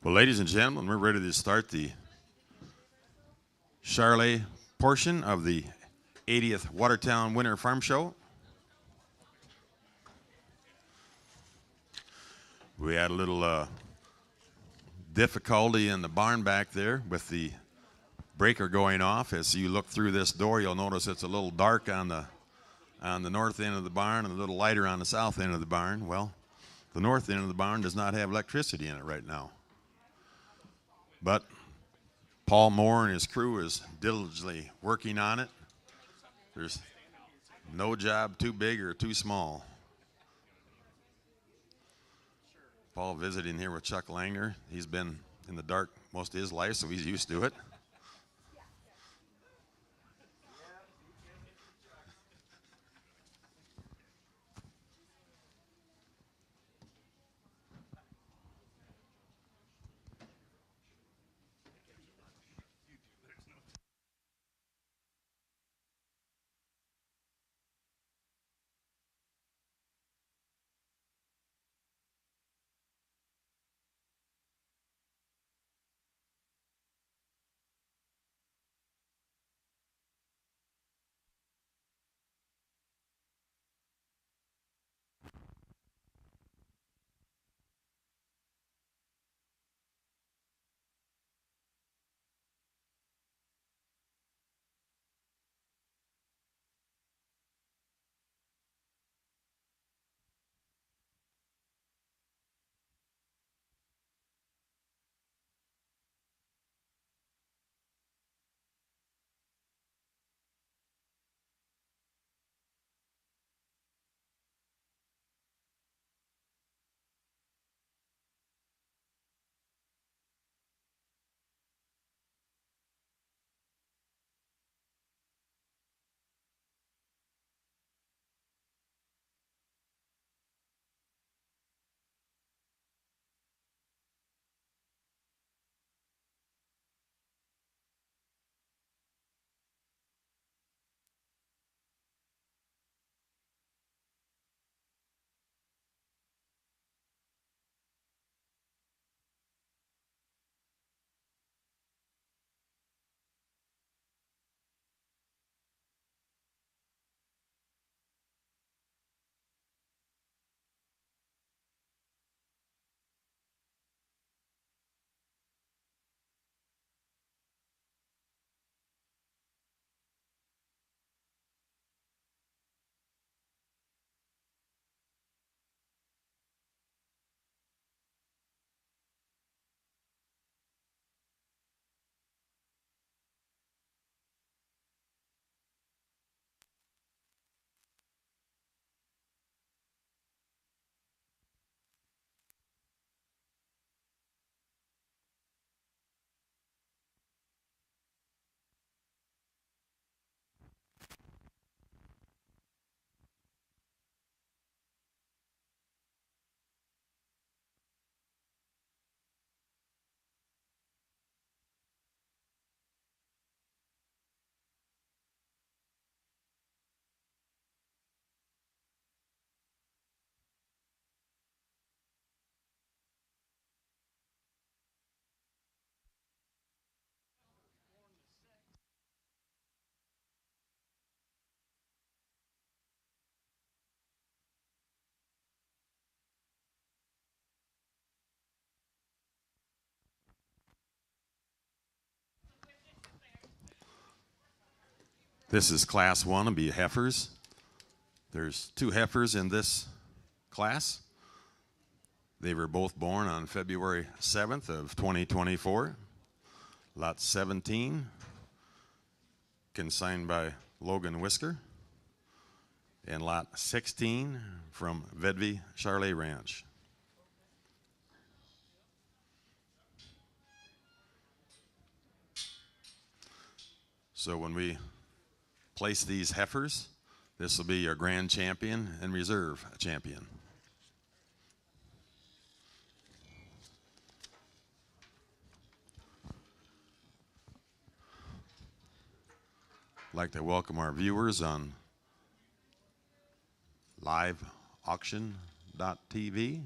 Well, ladies and gentlemen, we're ready to start the Charolais portion of the 80th Watertown Winter Farm Show. We had a little difficulty in the barn back there with the breaker going off. As you look through this door, you'll notice it's a little dark on the north end of the barn and a little lighter on the south end of the barn. Well, the north end of the barn does not have electricity in it right now. But Paul Moore and his crew is diligently working on it. There's no job too big or too small. Paul visiting here with Chuck Langner. He's been in the dark most of his life, so he's used to it. This is class 1, it'll be heifers. There's 2 heifers in this class. They were both born on February 7th of 2024. Lot 17, consigned by Logan Whisker. And lot 16 from Vedvi Charolais Ranch. So when we place these heifers, this will be your grand champion and reserve champion. I'd like to welcome our viewers on liveauction.tv.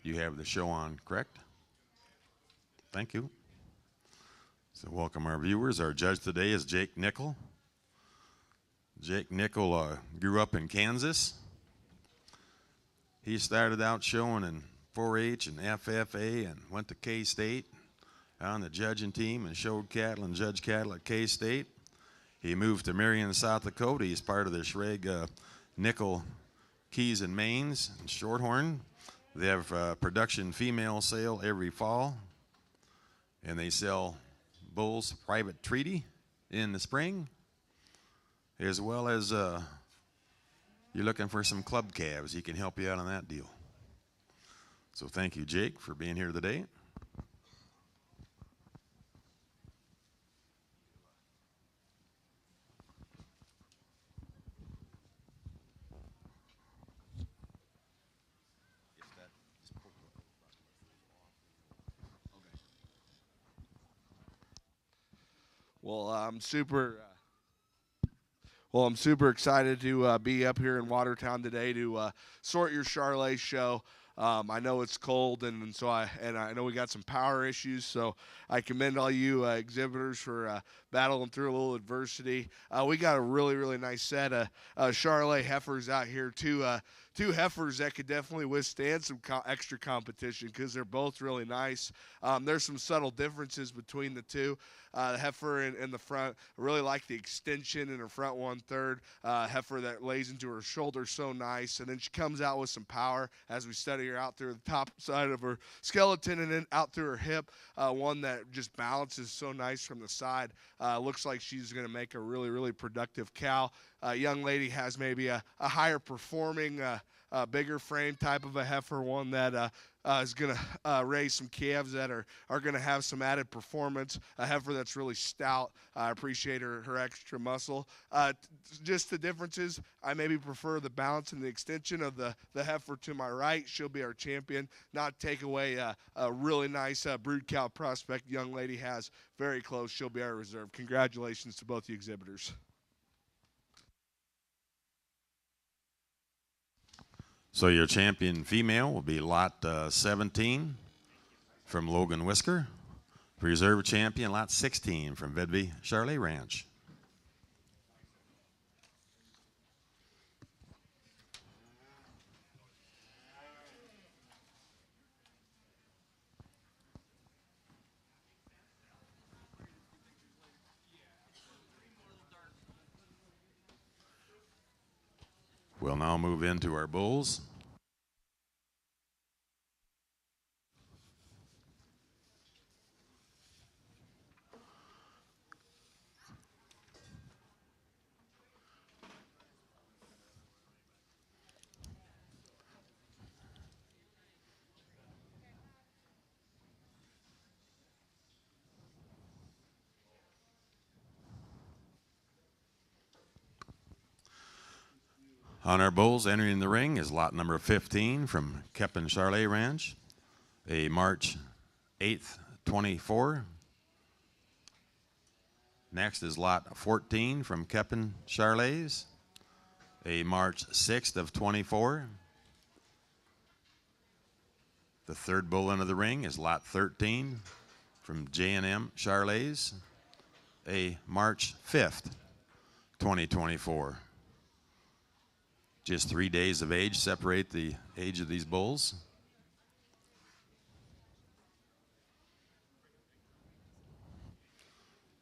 You have the show on, correct? Thank you. So welcome our viewers. Our judge today is Jake Nickel. Jake Nickel grew up in Kansas. He started out showing in 4-H and FFA and went to K-State on the judging team and showed cattle and judged cattle at K-State. He moved to Marion, South Dakota. He's part of the Schrag Nickel Keys and Mains and Shorthorn. They have production female sale every fall, and they sell bulls private treaty in the spring, as well as you're looking for some club calves. He can help you out on that deal. So thank you, Jake, for being here today. Well, I'm super excited to be up here in Watertown today to sort your Charolais show. I know it's cold, and I know we got some power issues, so I commend all you exhibitors for battling through a little adversity. We got a really nice set of Charolais heifers out here, two heifers that could definitely withstand some extra competition because they're both really nice. There's some subtle differences between the two. The heifer in the front, I really like the extension in her front 1/3. Heifer that lays into her shoulder so nice, and then she comes out with some power as we study her out through the top side of her skeleton and then out through her hip. One that just balances so nice from the side. Looks like she's going to make a really productive cow. Young lady has maybe a higher performing, bigger frame type of a heifer, one that is going to raise some calves that are going to have some added performance. A heifer that's really stout. I appreciate her extra muscle. Just the differences, I maybe prefer the balance and the extension of the heifer to my right. She'll be our champion. Not take away a really nice brood cow prospect young lady has. Very close. She'll be our reserve. Congratulations to both the exhibitors. So your champion female will be lot 17 from Logan Whisker. Reserve champion lot 16 from Vedby Charolais Ranch. We'll now move into our bulls. On our bulls, entering the ring is lot number 15 from Keppen Charolais Ranch, a March 8th, 24. Next is lot 14 from Keppen Charolais, a March 6th of 24. The third bull into the ring is lot 13 from J&M Charolais, a March 5th, 2024. Just 3 days of age separate the age of these bulls.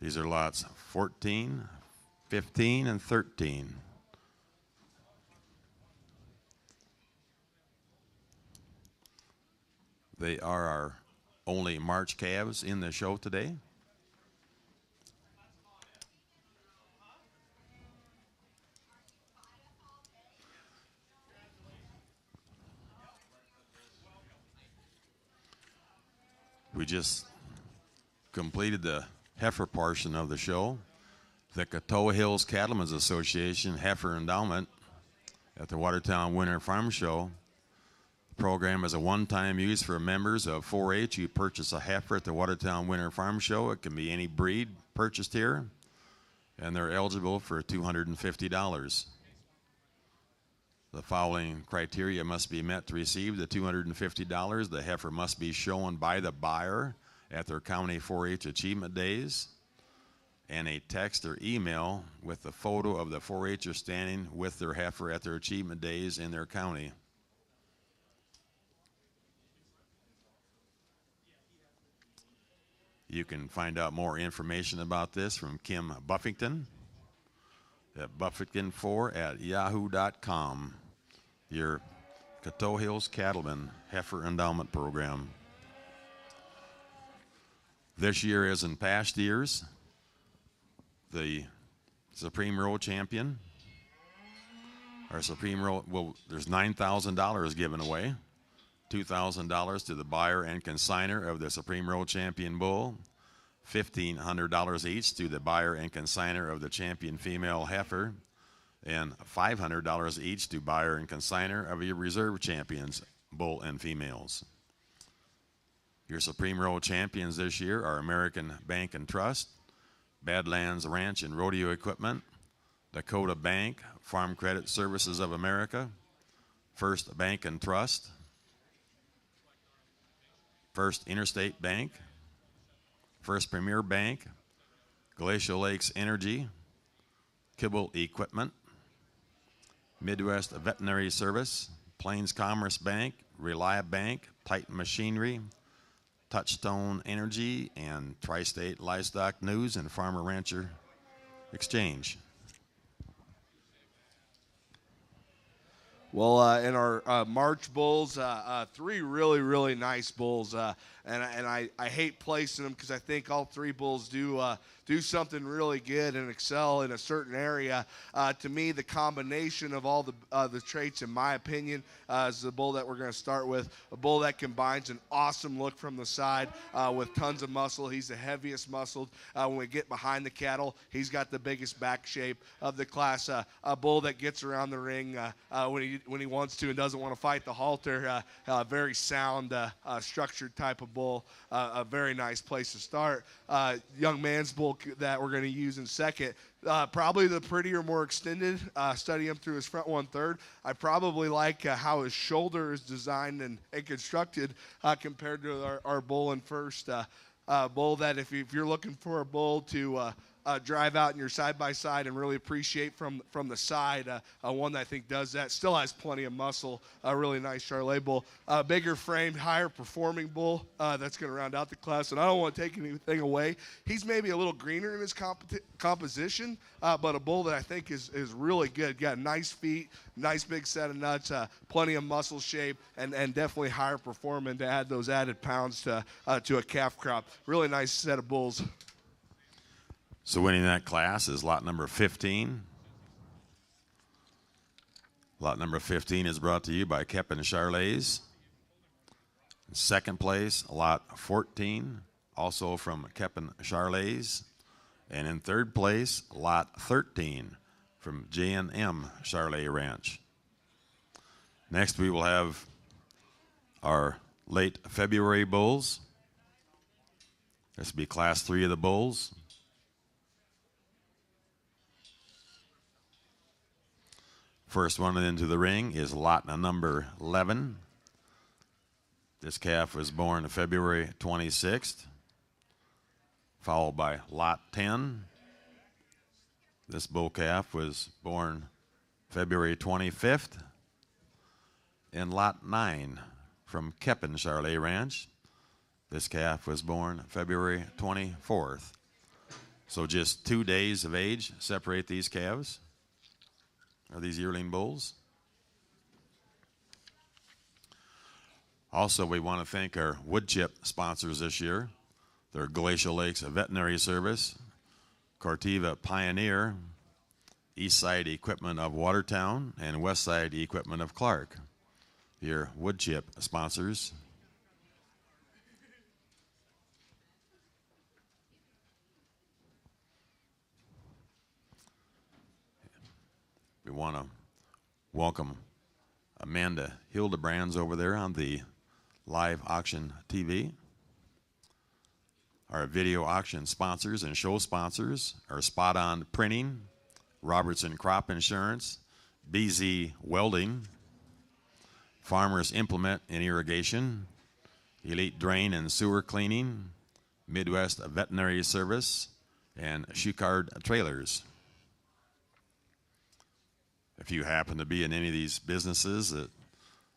These are lots 14, 15, and 13. They are our only March calves in the show today. We just completed the heifer portion of the show. The Coteau Hills Cattlemen's Association Heifer Endowment at the Watertown Winter Farm Show. The program is a one-time use for members of 4-H. You purchase a heifer at the Watertown Winter Farm Show. It can be any breed purchased here, and they're eligible for $250. The following criteria must be met to receive the $250. The heifer must be shown by the buyer at their county 4-H achievement days, and a text or email with the photo of the 4-H'er standing with their heifer at their achievement days in their county. You can find out more information about this from Kim Buffington at buffington4@yahoo.com. Your Coteau Hills Cattlemen Heifer Endowment Program. This year, as in past years, the Supreme Row champion, our Supreme Row, well, there's $9,000 given away. $2,000 to the buyer and consigner of the Supreme Row champion bull, $1,500 each to the buyer and consigner of the champion female heifer, and $500 each to buyer and consigner of your reserve champions, bull and females. Your Supreme Row champions this year are American Bank and Trust, Badlands Ranch and Rodeo Equipment, Dakota Bank, Farm Credit Services of America, First Bank and Trust, First Interstate Bank, First Premier Bank, Glacial Lakes Energy, Kibble Equipment, Midwest Veterinary Service, Plains Commerce Bank, Reliant Bank, Titan Machinery, Touchstone Energy, and Tri-State Livestock News and Farmer Rancher Exchange. Well, in our March bulls, three really nice bulls, and I hate placing them because I think all three bulls do something really good and excel in a certain area. To me, the combination of all the traits, in my opinion, is the bull that we're going to start with. A bull that combines an awesome look from the side with tons of muscle. He's the heaviest muscled. When we get behind the cattle, he's got the biggest back shape of the class. A bull that gets around the ring when he wants to and doesn't want to fight the halter. Very sound, structured type of bull. A very nice place to start. Young man's bull that we're going to use in second. Probably the prettier, more extended. Study him through his front 1/3. I probably like how his shoulder is designed and constructed compared to our bull in first. Bull that if you're looking for a bull to drive out in your side-by-side and really appreciate from the side, one that I think does that. Still has plenty of muscle. A really nice Charolais bull. Bigger framed, higher performing bull that's going to round out the class. And I don't want to take anything away. He's maybe a little greener in his composition, but a bull that I think is really good. Got nice feet, nice big set of nuts, plenty of muscle shape, and definitely higher performing to add those added pounds to a calf crop. Really nice set of bulls. So winning that class is lot number 15. Lot number 15 is brought to you by Kep and Charolais. In second place, lot 14, also from Kep and Charolais. And in third place, lot 13 from J&M Charolais Ranch. Next, we will have our late February bulls. This will be class 3 of the bulls. First one into the ring is lot number 11. This calf was born February 26th, followed by lot 10. This bull calf was born February 25th. And lot 9 from Kep and Charolais Ranch. This calf was born February 24th. So just 2 days of age separate these calves. Are these yearling bulls? Also, we want to thank our wood chip sponsors this year. They're Glacial Lakes Veterinary Service, Corteva Pioneer, Eastside Equipment of Watertown, and Westside Equipment of Clark. Your wood chip sponsors. We want to welcome Amanda Hildebrands over there on the live auction TV. Our video auction sponsors and show sponsors are Spot On Printing, Robertson Crop Insurance, BZ Welding, Farmers Implement and Irrigation, Elite Drain and Sewer Cleaning, Midwest Veterinary Service, and Shukard Trailers. If you happen to be in any of these businesses that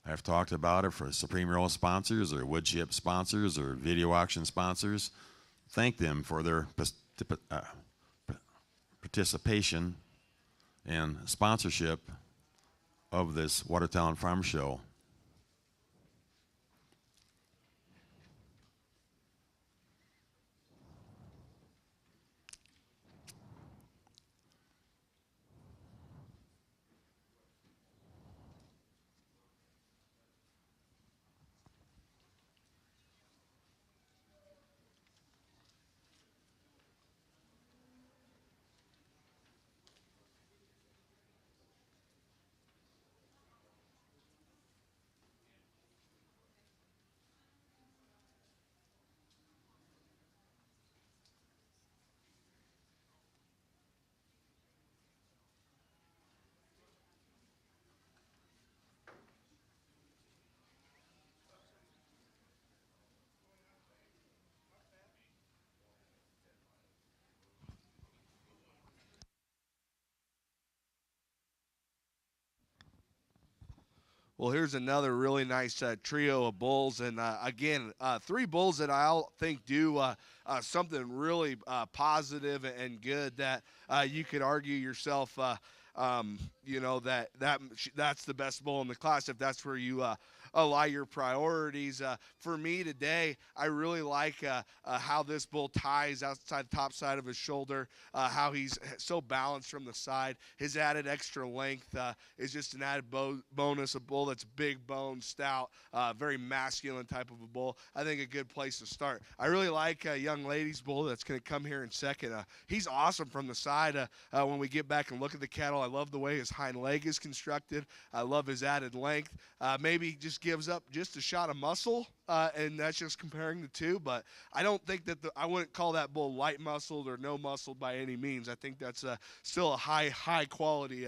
I've talked about, or for Supreme Roll sponsors, or wood chip sponsors, or video auction sponsors, thank them for their participation and sponsorship of this Watertown Farm Show. Well, here's another really nice trio of bulls, and again, three bulls that I all think do something really positive and good that you could argue yourself, that's the best bull in the class if that's where you lie your priorities. For me today, I really like how this bull ties outside the top side of his shoulder, how he's so balanced from the side. His added extra length is just an added bonus. A bull that's big bone, stout, very masculine type of a bull. I think a good place to start. I really like a young lady's bull that's going to come here in second. He's awesome from the side. When we get back and look at the cattle, I love the way his hind leg is constructed. I love his added length. Maybe just gives up just a shot of muscle, and that's just comparing the two. But I don't think that I wouldn't call that bull light muscled or no muscled by any means. I think that's still a high quality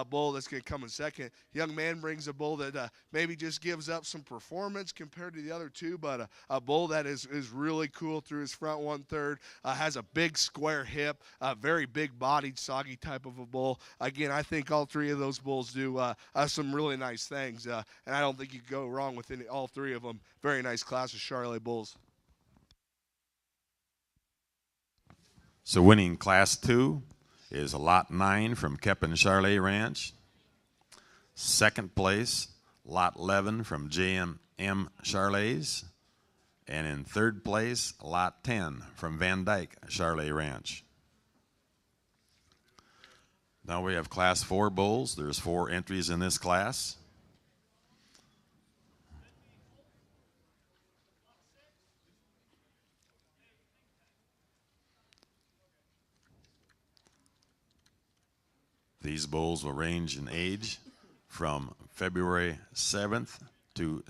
bull that's going to come in second. Young man brings a bull that maybe just gives up some performance compared to the other two, but a bull that is really cool through his front 1/3, has a big square hip, very big bodied, soggy type of a bull. Again, I think all three of those bulls do some really nice things, and I don't think you go wrong with all three of them. Very nice class of Charolais bulls. So winning Class 2 is Lot 9 from Kepin Charolais Ranch. Second place, Lot 11 from J.M. Charolais. And in third place, Lot 10 from Van Dyke Charolais Ranch. Now we have Class 4 bulls. There's 4 entries in this class. These bulls will range in age from February 7th to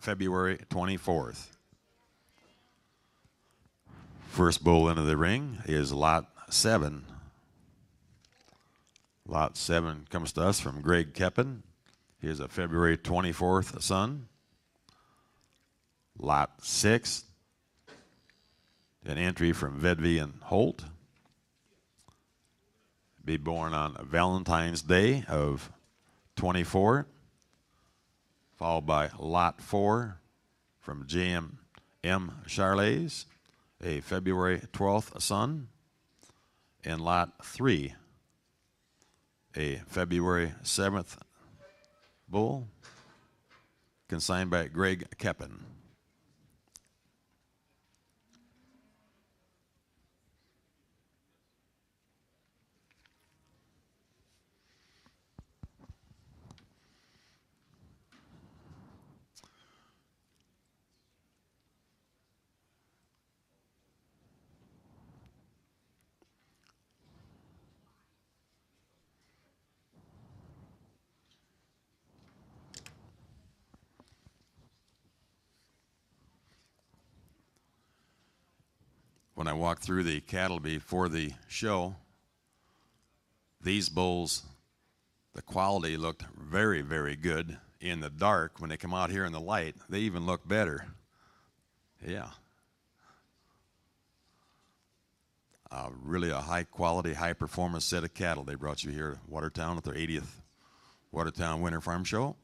February 24th. First bull into the ring is Lot 7. Lot 7 comes to us from Greg Kepin. He is a February 24th son. Lot 6, an entry from Vedvi and Holt. Be born on Valentine's Day of 24, followed by Lot 4 from J.M. Charolais, a February 12th son, and Lot 3, a February 7th bull, consigned by Greg Kepin. When I walked through the cattle before the show, these bulls, the quality looked very, very good in the dark. When they come out here in the light, they even look better. Yeah. really a high-quality, high-performance set of cattle. They brought you here to Watertown at their 80th Watertown Winter Farm Show.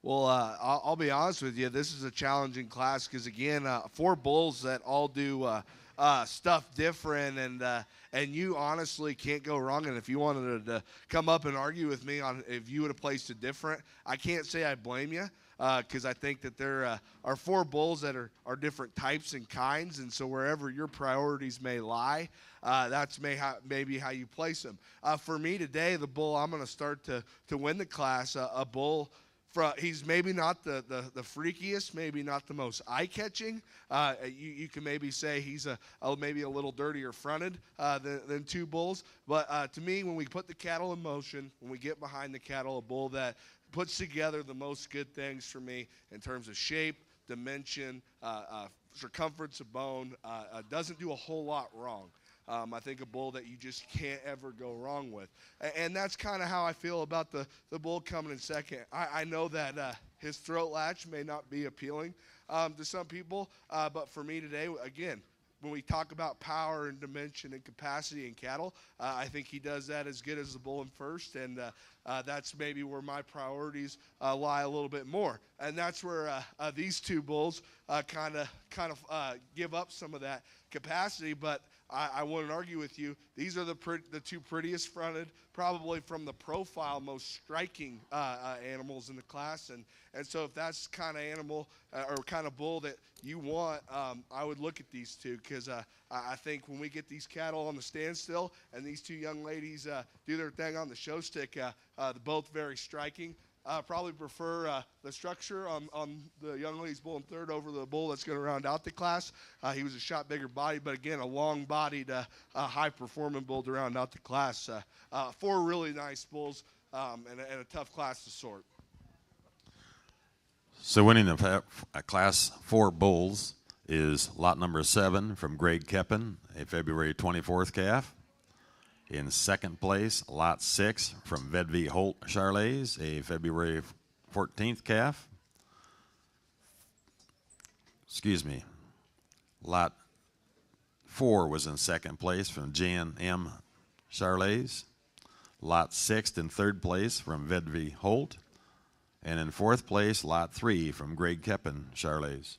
Well, I'll be honest with you. This is a challenging class because again, 4 bulls that all do stuff different, and you honestly can't go wrong. And if you wanted to come up and argue with me on if you would have placed it different, I can't say I blame you because I think that there are 4 bulls that are different types and kinds, and so wherever your priorities may lie, that's maybe how you place them. For me today, the bull I'm going to start to win the class, a bull. He's maybe not the freakiest, maybe not the most eye-catching. You can maybe say he's maybe a little dirtier fronted than 2 bulls. But to me, when we put the cattle in motion, when we get behind the cattle, a bull that puts together the most good things for me in terms of shape, dimension, circumference of bone, doesn't do a whole lot wrong. I think a bull that you just can't ever go wrong with. And that's kind of how I feel about the bull coming in second. I know that his throat latch may not be appealing to some people, but for me today, again, when we talk about power and dimension and capacity in cattle, I think he does that as good as the bull in first, and that's maybe where my priorities lie a little bit more. And that's where these 2 bulls kind of give up some of that capacity, but I wouldn't argue with you. These are the 2 prettiest fronted, probably from the profile, most striking animals in the class. And so if that's kind of animal or kind of bull that you want, I would look at these 2 because I think when we get these cattle on the standstill and these 2 young ladies do their thing on the show stick, they're both very striking. Probably prefer the structure on the young lady's bull in third over the bull that's going to round out the class. He was a shot bigger body, but again, a long-bodied, high-performing bull to round out the class. 4 really nice bulls and a tough class to sort. So winning the Class 4 bulls is lot number 7 from Greg Keppen, a February 24th calf. In second place, lot 6 from Vedvi Holt Charolais, a February 14th calf. Excuse me. Lot 4 was in second place from Jan M. Charolais. Lot 6 in third place from Vedvi Holt. And in fourth place, lot 3 from Greg Keppen Charolais.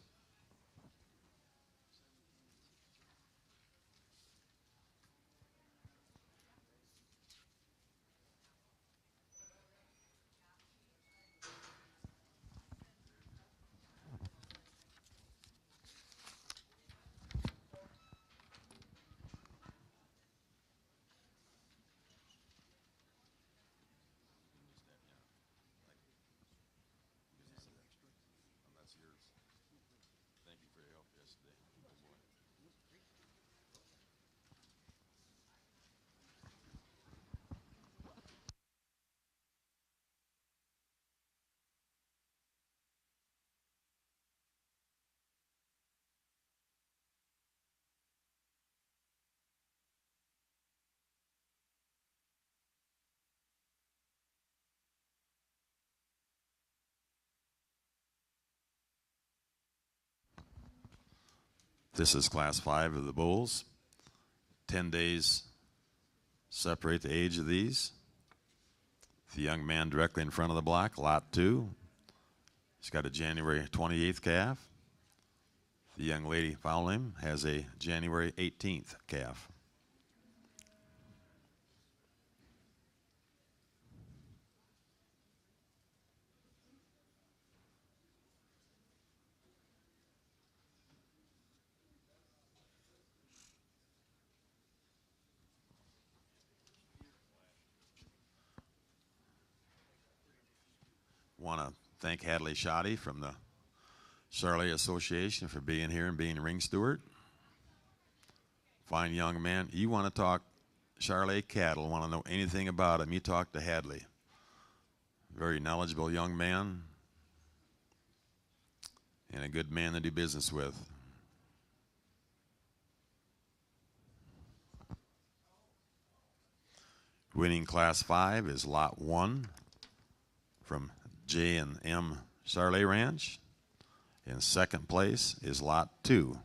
This is Class 5 of the bulls. 10 days separate the age of these. The young man directly in front of the block, lot 2. He's got a January 28th calf. The young lady following him has a January 18th calf. Want to thank Hadley Shoddy from the Charolais Association for being here and being ring steward. Fine young man. You want to talk Charolais cattle, want to know anything about them, you talk to Hadley. Very knowledgeable young man and a good man to do business with. Winning Class 5 is Lot 1 from J&M Charolais Ranch. In second place is Lot 2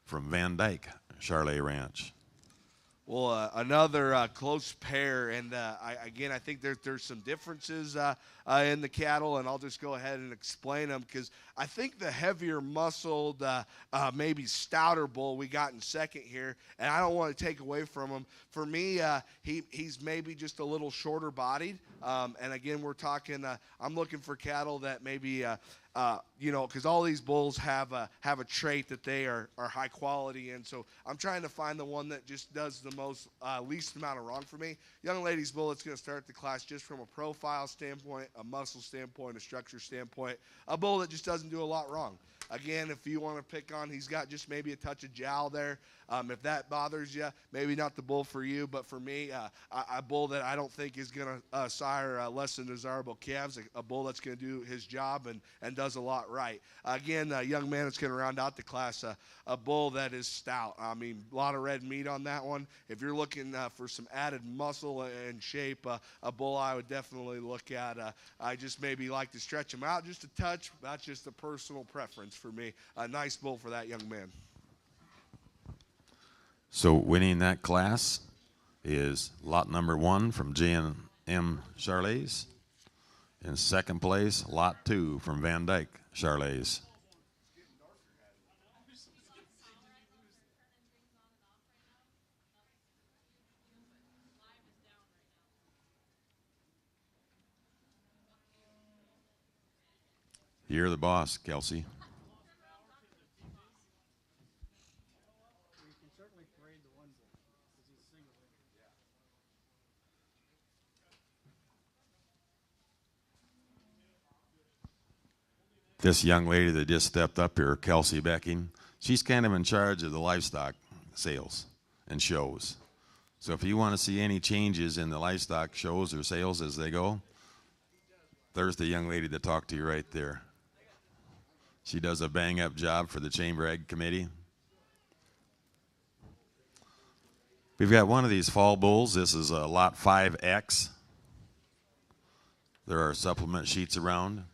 from Van Dyke Charolais Ranch. Well, another close pair, and I think there's some differences in the cattle, and I'll just go ahead and explain them because I think the heavier muscled, maybe stouter bull we got in second here, and I don't want to take away from him. For me, he's maybe just a little shorter bodied, and again, we're talking, I'm looking for cattle that maybe because all these bulls have a trait that they are high quality in. So I'm trying to find the one that just does the most least amount of wrong for me. Young lady's bull, it's going to start the class just from a profile standpoint, a muscle standpoint, a structure standpoint. A bull that just doesn't do a lot wrong. Again, if you want to pick on, he's got just maybe a touch of jowl there. If that bothers you, maybe not the bull for you, but for me, a bull that I don't think is going to sire less than desirable calves, a bull that's going to do his job and does a lot right. Again, a young man that's going to round out the class, a bull that is stout. I mean, a lot of red meat on that one. If you're looking for some added muscle and shape, a bull I would definitely look at. I just maybe like to stretch him out just a touch. That's just a personal preference for me. A nice bull for that young man. So winning that class is lot number 1 from J&M Charolais. In second place, lot 2 from Van Dyke Charolais. You're the boss, Kelsey. This young lady that just stepped up here, Kelsey Becking, she's kind of in charge of the livestock sales and shows. So if you want to see any changes in the livestock shows or sales as they go, there's the young lady to talk to you right there. She does a bang-up job for the Chamber Ag Committee. We've got one of these fall bulls. This is a Lot 5X. There are supplement sheets around.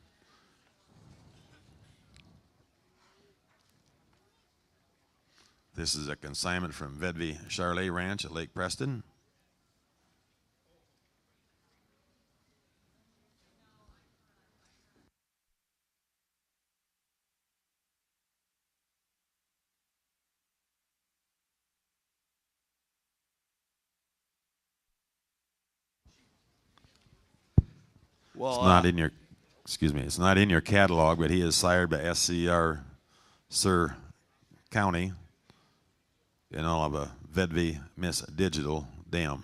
This is a consignment from Vedvi Charolais Ranch at Lake Preston. Well, it's not in your, it's not in your catalog, but he is sired by SCR Sur County in all of a Vedvi Miss Digital Dam.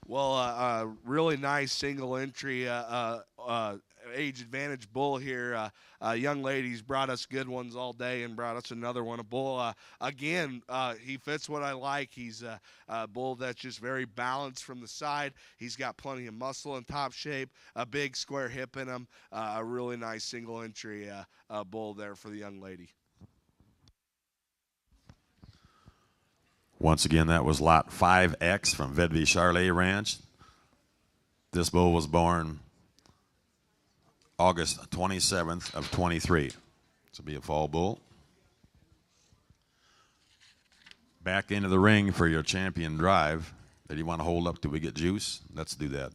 Well, really nice single entry age advantage bull here. Young ladies brought us good ones all day and brought us another one. A bull, again, he fits what I like. He's a bull that's just very balanced from the side. He's got plenty of muscle and top shape, a big square hip in him. A really nice single entry bull there for the young lady. Once again, that was Lot 5X from Vedvi Charolais Ranch. This bull was born August 27th of 23. This will be a fall bull. back into the ring for your champion drive that you want to hold up till we get juice? Let's do that.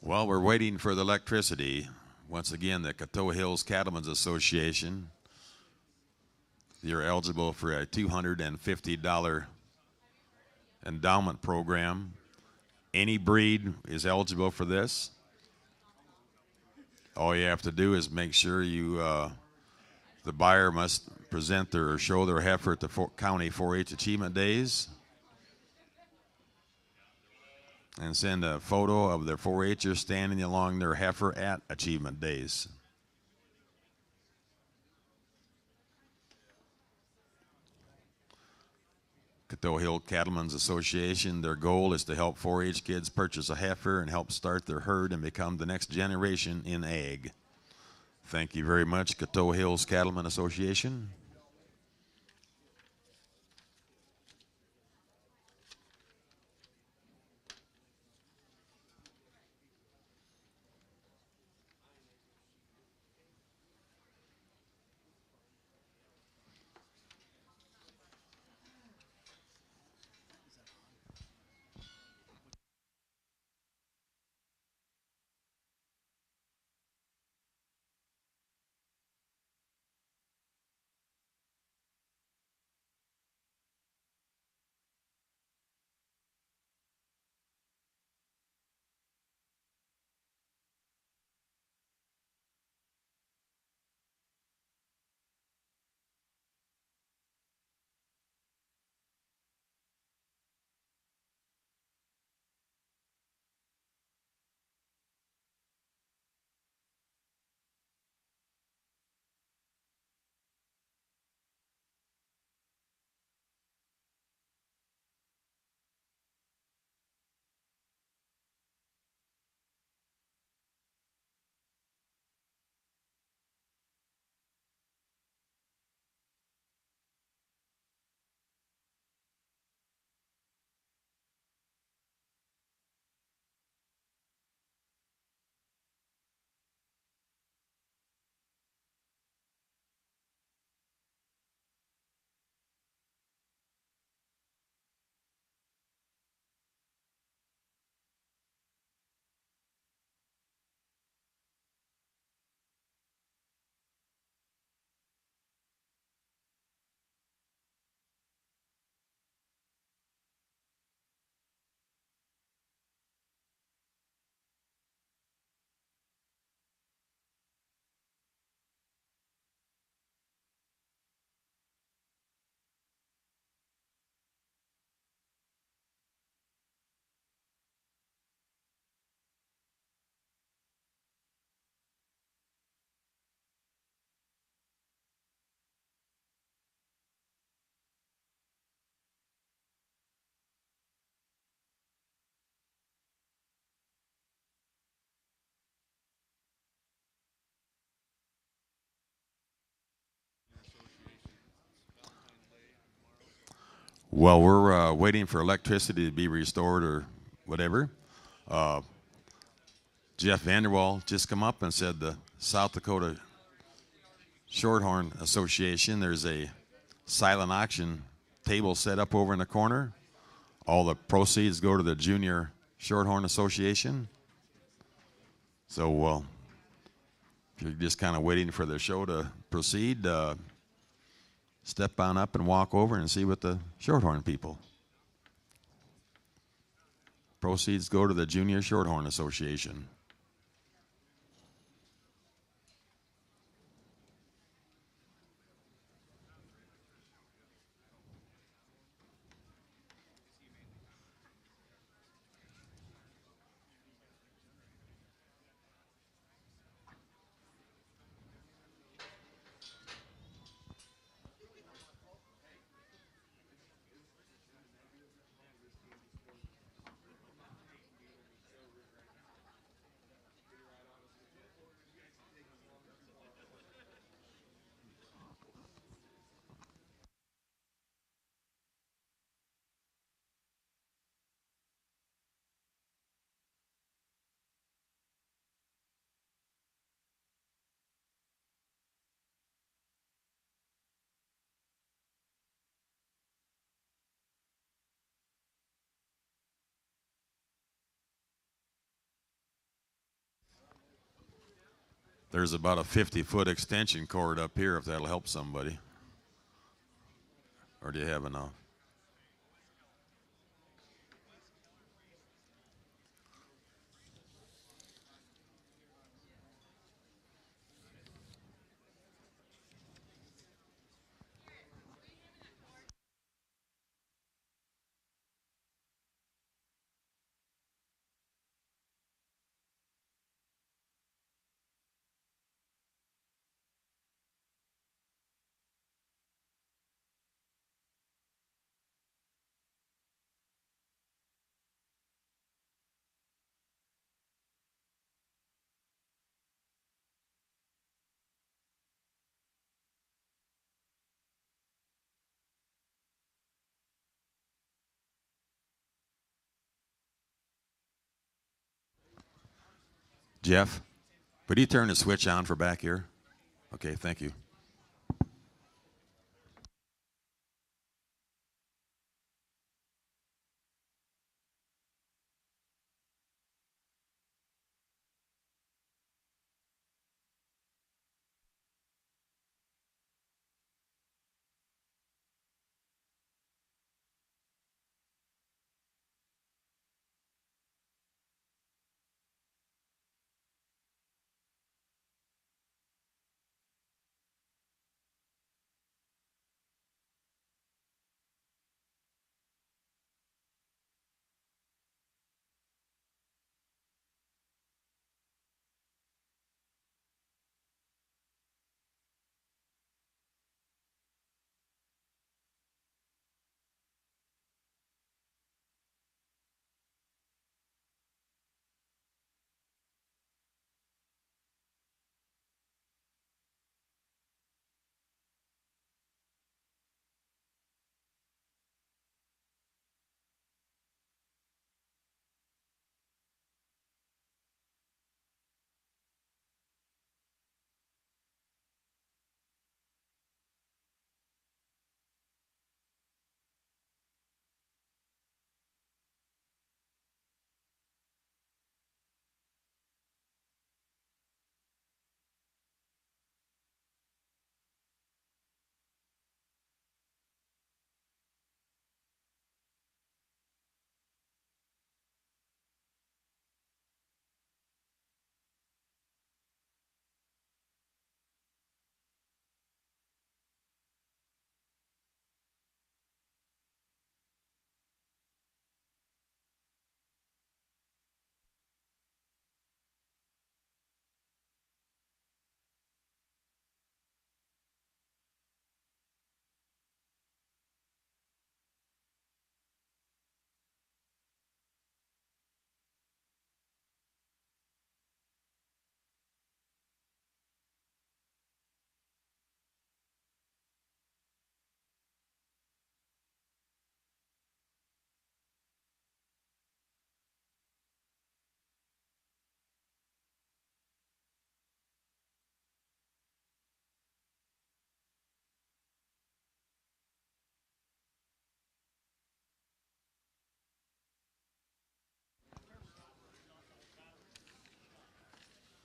While we're waiting for the electricity, once again, the Coteau Hills Cattlemen's Association, you're eligible for a $250 endowment program. Any breed is eligible for this. All you have to do is make sure the buyer must present their or show their heifer at the county 4-H achievement days and send a photo of their 4-H'ers standing along their heifer at achievement days. Coteau Hill Cattlemen's Association, their goal is to help 4-H kids purchase a heifer and help start their herd and become the next generation in ag. Thank you very much, Coteau Hills Cattlemen Association. Well, we're waiting for electricity to be restored or whatever. Jeff Vanderwall just come up and said the South Dakota Shorthorn Association, there's a silent auction table set up over in the corner. All the proceeds go to the Junior Shorthorn Association. So if you're just kind of waiting for the show to proceed, step on up and walk over and see what the Shorthorn people. Proceeds go to the Junior Shorthorn Association. There's about a 50-foot extension cord up here if that'll help somebody. Or do you have enough? Jeff, would you turn the switch on for back here? Okay, thank you.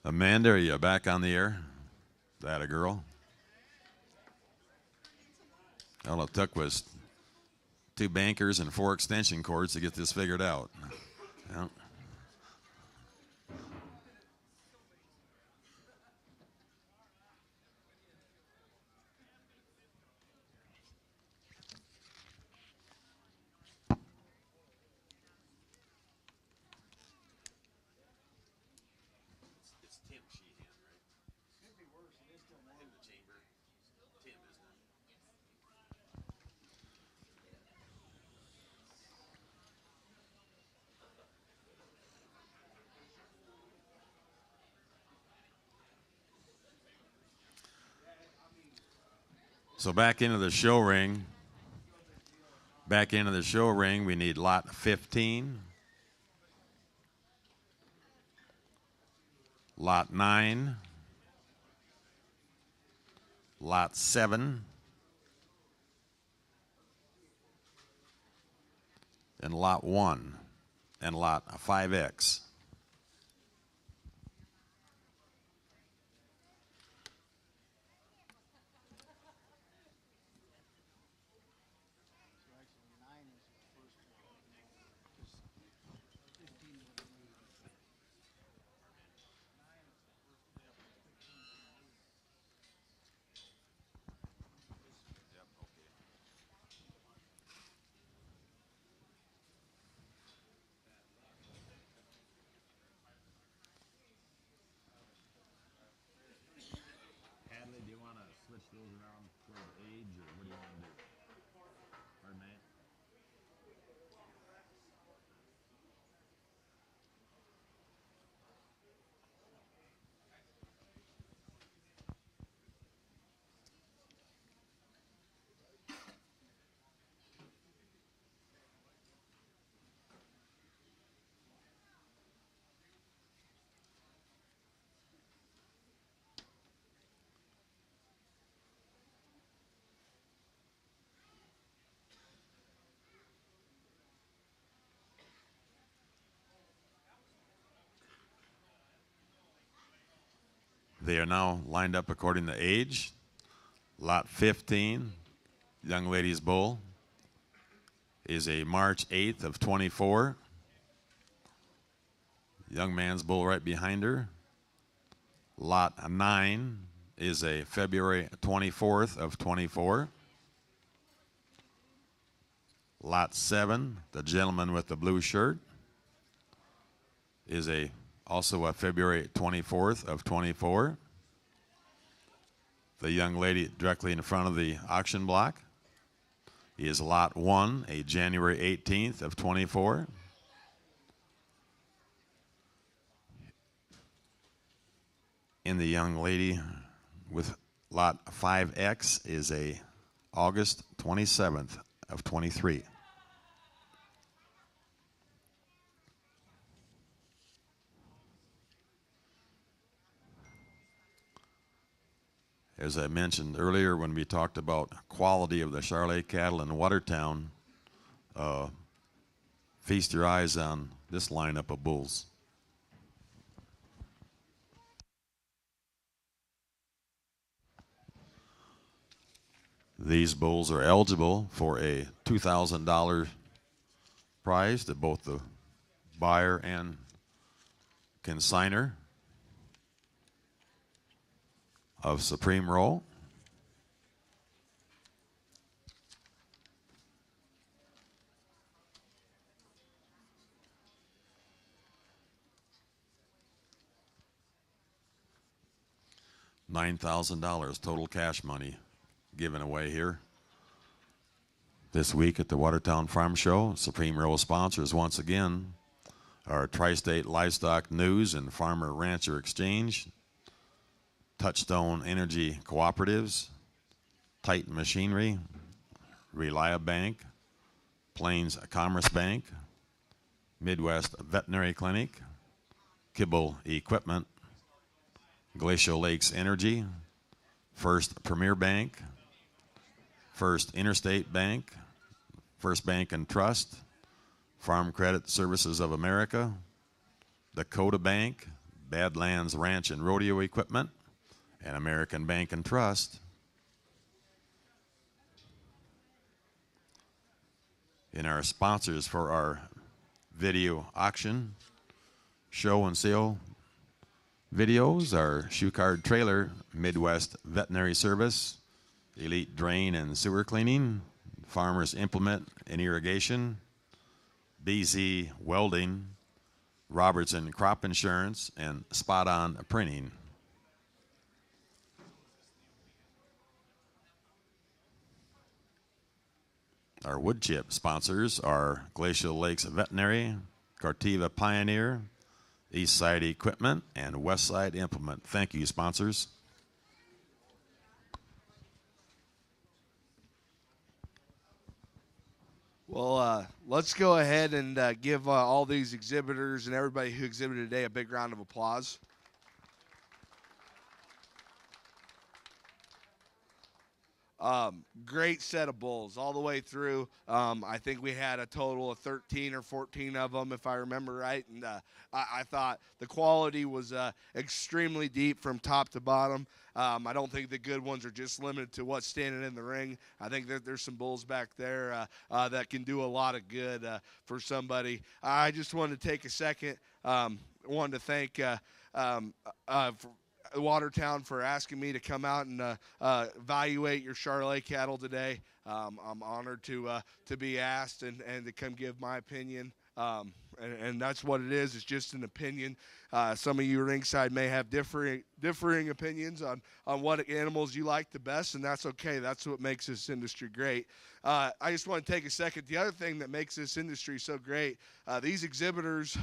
Amanda, are you back on the air? That a girl? All it took was 2 bankers and 4 extension cords to get this figured out. Yeah. So back into the show ring. Back into the show ring, we need lot 15, lot 9, lot 7, and lot 1, and lot 5X. They are now lined up according to age. Lot 15, young lady's bull, is a March 8th of 24. Young man's bull right behind her. Lot 9 is a February 24th of 24. Lot 7, the gentleman with the blue shirt, is also a February 24th of 24. The young lady directly in front of the auction block is Lot 1, a January 18th of 24. And the young lady with Lot 5X is a August 27th of 23. As I mentioned earlier when we talked about quality of the Charolais cattle in Watertown, feast your eyes on this lineup of bulls. These bulls are eligible for a $2,000 prize to both the buyer and consigner of Supreme Roll. $9,000 total cash money given away here this week at the Watertown Farm Show. Supreme Roll sponsors once again are Tri-State Livestock News and Farmer Rancher Exchange, Touchstone Energy Cooperatives, Titan Machinery, Reliabank, Plains Commerce Bank, Midwest Veterinary Clinic, Kibble Equipment, Glacial Lakes Energy, First Premier Bank, First Interstate Bank, First Bank and Trust, Farm Credit Services of America, Dakota Bank, Badlands Ranch and Rodeo Equipment, and American Bank and Trust. In our sponsors for our video auction, show and sale videos are Shoe Card Trailer, Midwest Veterinary Service, Elite Drain and Sewer Cleaning, Farmers Implement and Irrigation, BZ Welding, Robertson Crop Insurance, and Spot On Printing. Our wood chip sponsors are Glacial Lakes Veterinary, Cartiva Pioneer, Eastside Equipment, and Westside Implement. Thank you, sponsors. Well, let's go ahead and give all these exhibitors and everybody who exhibited today a big round of applause. Great set of bulls all the way through. I think we had a total of 13 or 14 of them, if I remember right. And I thought the quality was extremely deep from top to bottom. I don't think the good ones are just limited to what's standing in the ring. I think that there's some bulls back there that can do a lot of good for somebody. I just wanted to take a second. Wanted to thank Watertown for asking me to come out and evaluate your Charolais cattle today. I'm honored to be asked and to come give my opinion. And that's what it is. It's just an opinion. Some of you ringside may have differing opinions on what animals you like the best, and that's okay. That's what makes this industry great. I just want to take a second. The other thing that makes this industry so great, these exhibitors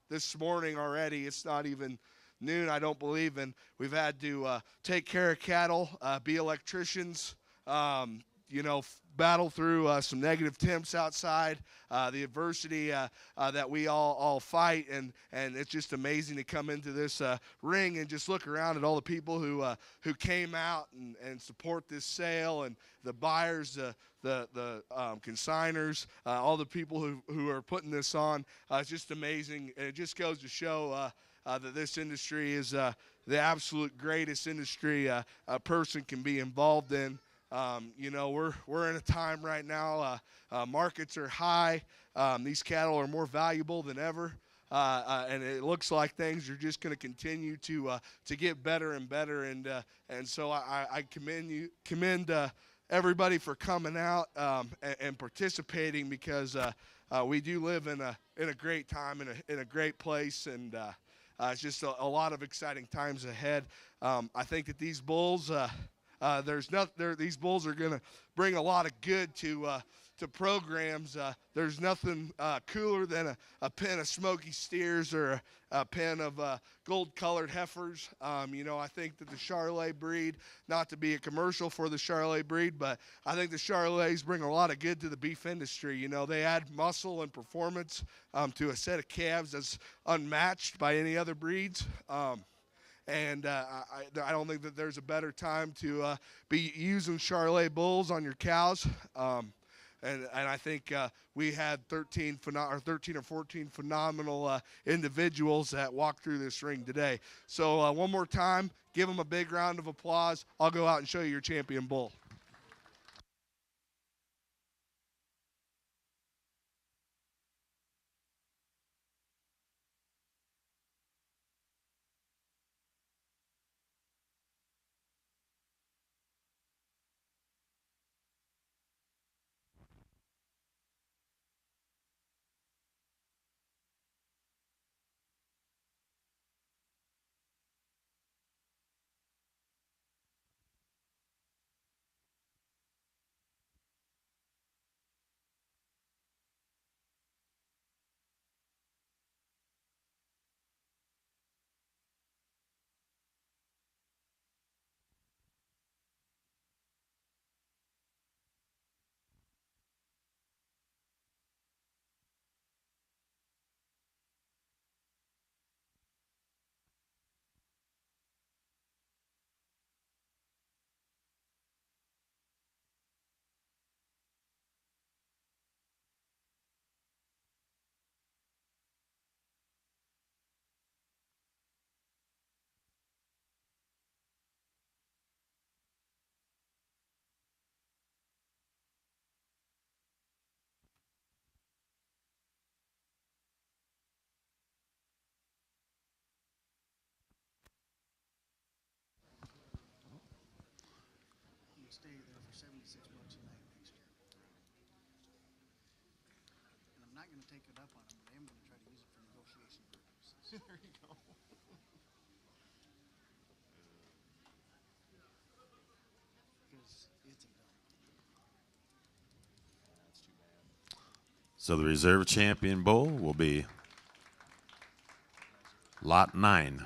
this morning already, it's not even noon, I don't believe, and we've had to take care of cattle, be electricians, battle through some negative temps outside, the adversity that we all fight, and it's just amazing to come into this ring and just look around at all the people who came out and support this sale, and the buyers, the consigners, all the people who are putting this on. It's just amazing, and it just goes to show that this industry is the absolute greatest industry a person can be involved in. We're in a time right now. Markets are high. These cattle are more valuable than ever, and it looks like things are just going to continue to get better and better. And so I commend everybody for coming out and participating, because we do live in a great time, in a great place, and it's just a lot of exciting times ahead. I think that these bulls. These bulls are going to bring a lot of good to programs. There's nothing cooler than a pen of smoky steers or a pen of gold-colored heifers. I think that the Charolais breed, not to be a commercial for the Charolais breed, but I think the Charolais bring a lot of good to the beef industry. They add muscle and performance to a set of calves that's unmatched by any other breeds. And I don't think that there's a better time to be using Charolais bulls on your cows. And I think we had 13 or 14 phenomenal individuals that walked through this ring today. So one more time, give them a big round of applause. I'll go out and show you your champion bull. Stay there for $76 a night next year. And I'm not going to take it up on them, but I am going to try to use it for negotiation purposes. There you go. Because it's a dump. That's too bad. So the reserve champion bull will be lot 9.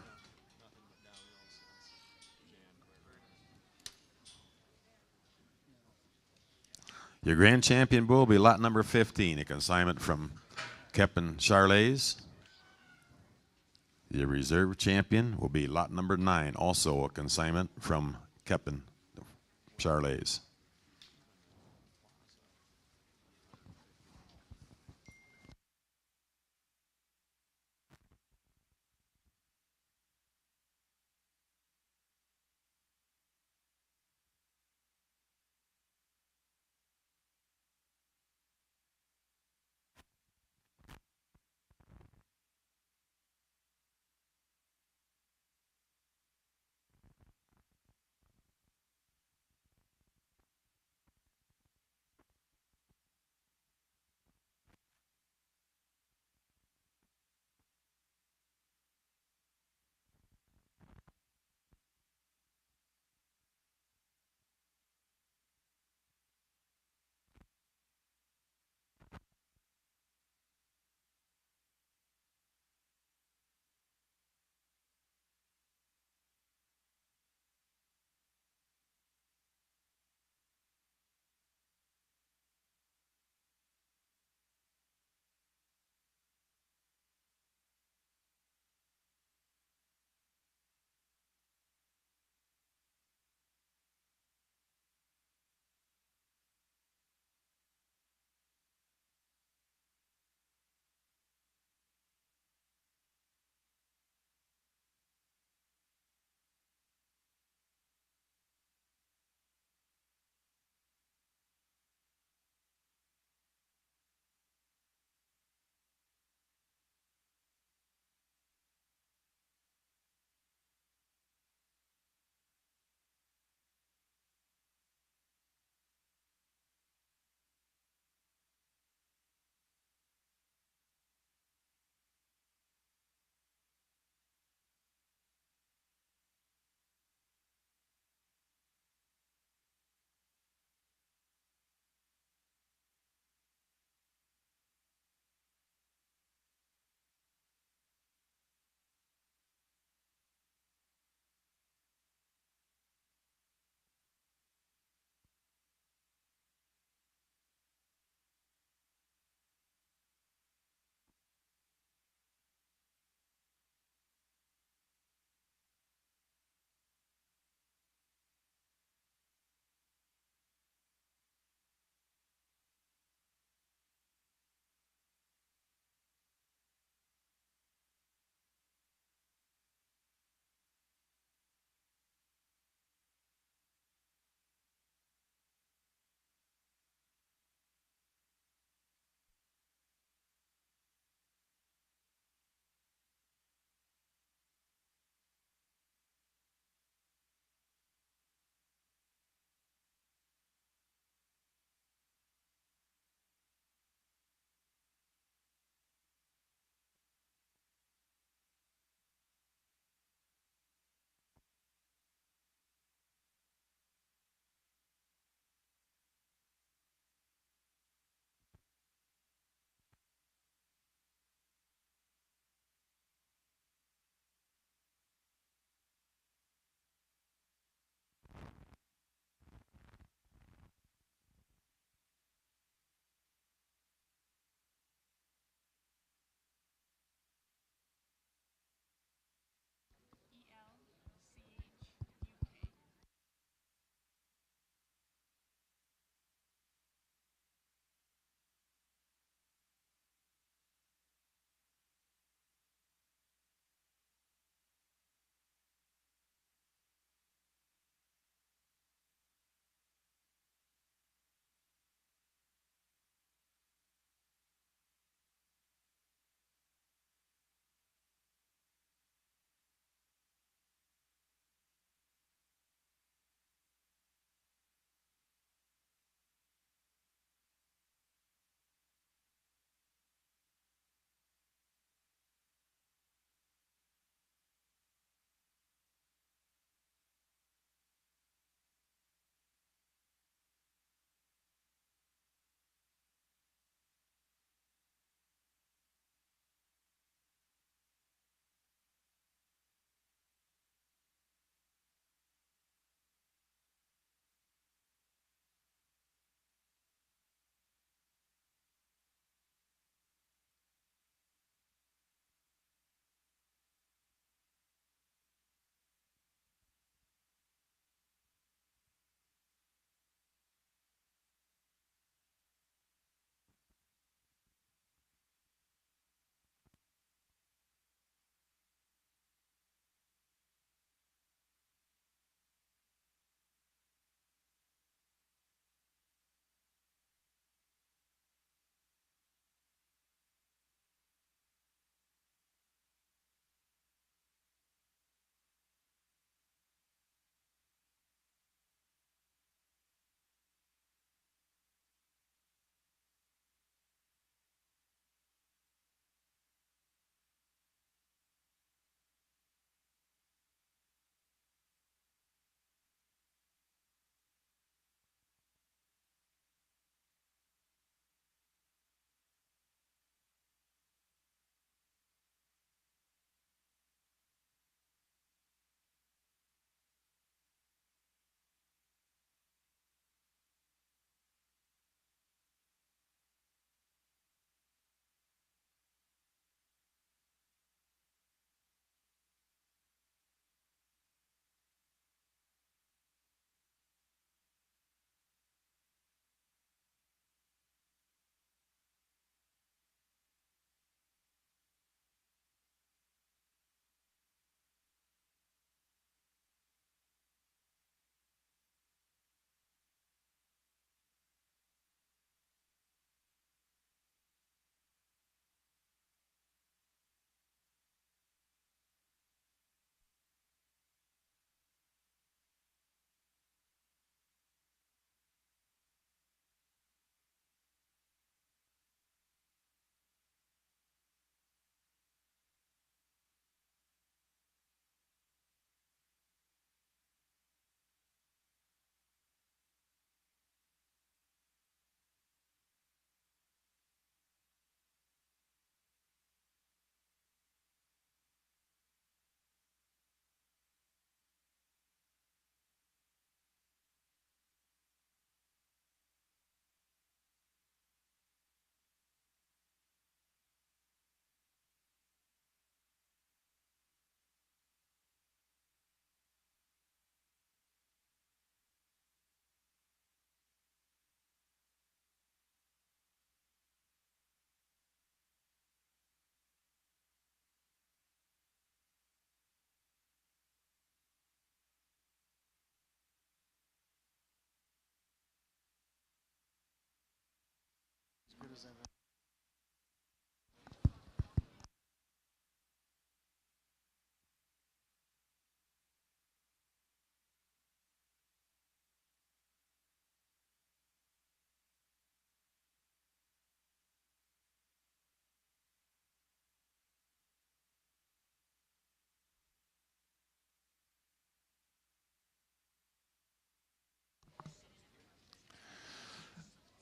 Your grand champion bull will be lot number 15, a consignment from Kepin Charolais. Your reserve champion will be lot number 9, also a consignment from Kepin Charolais.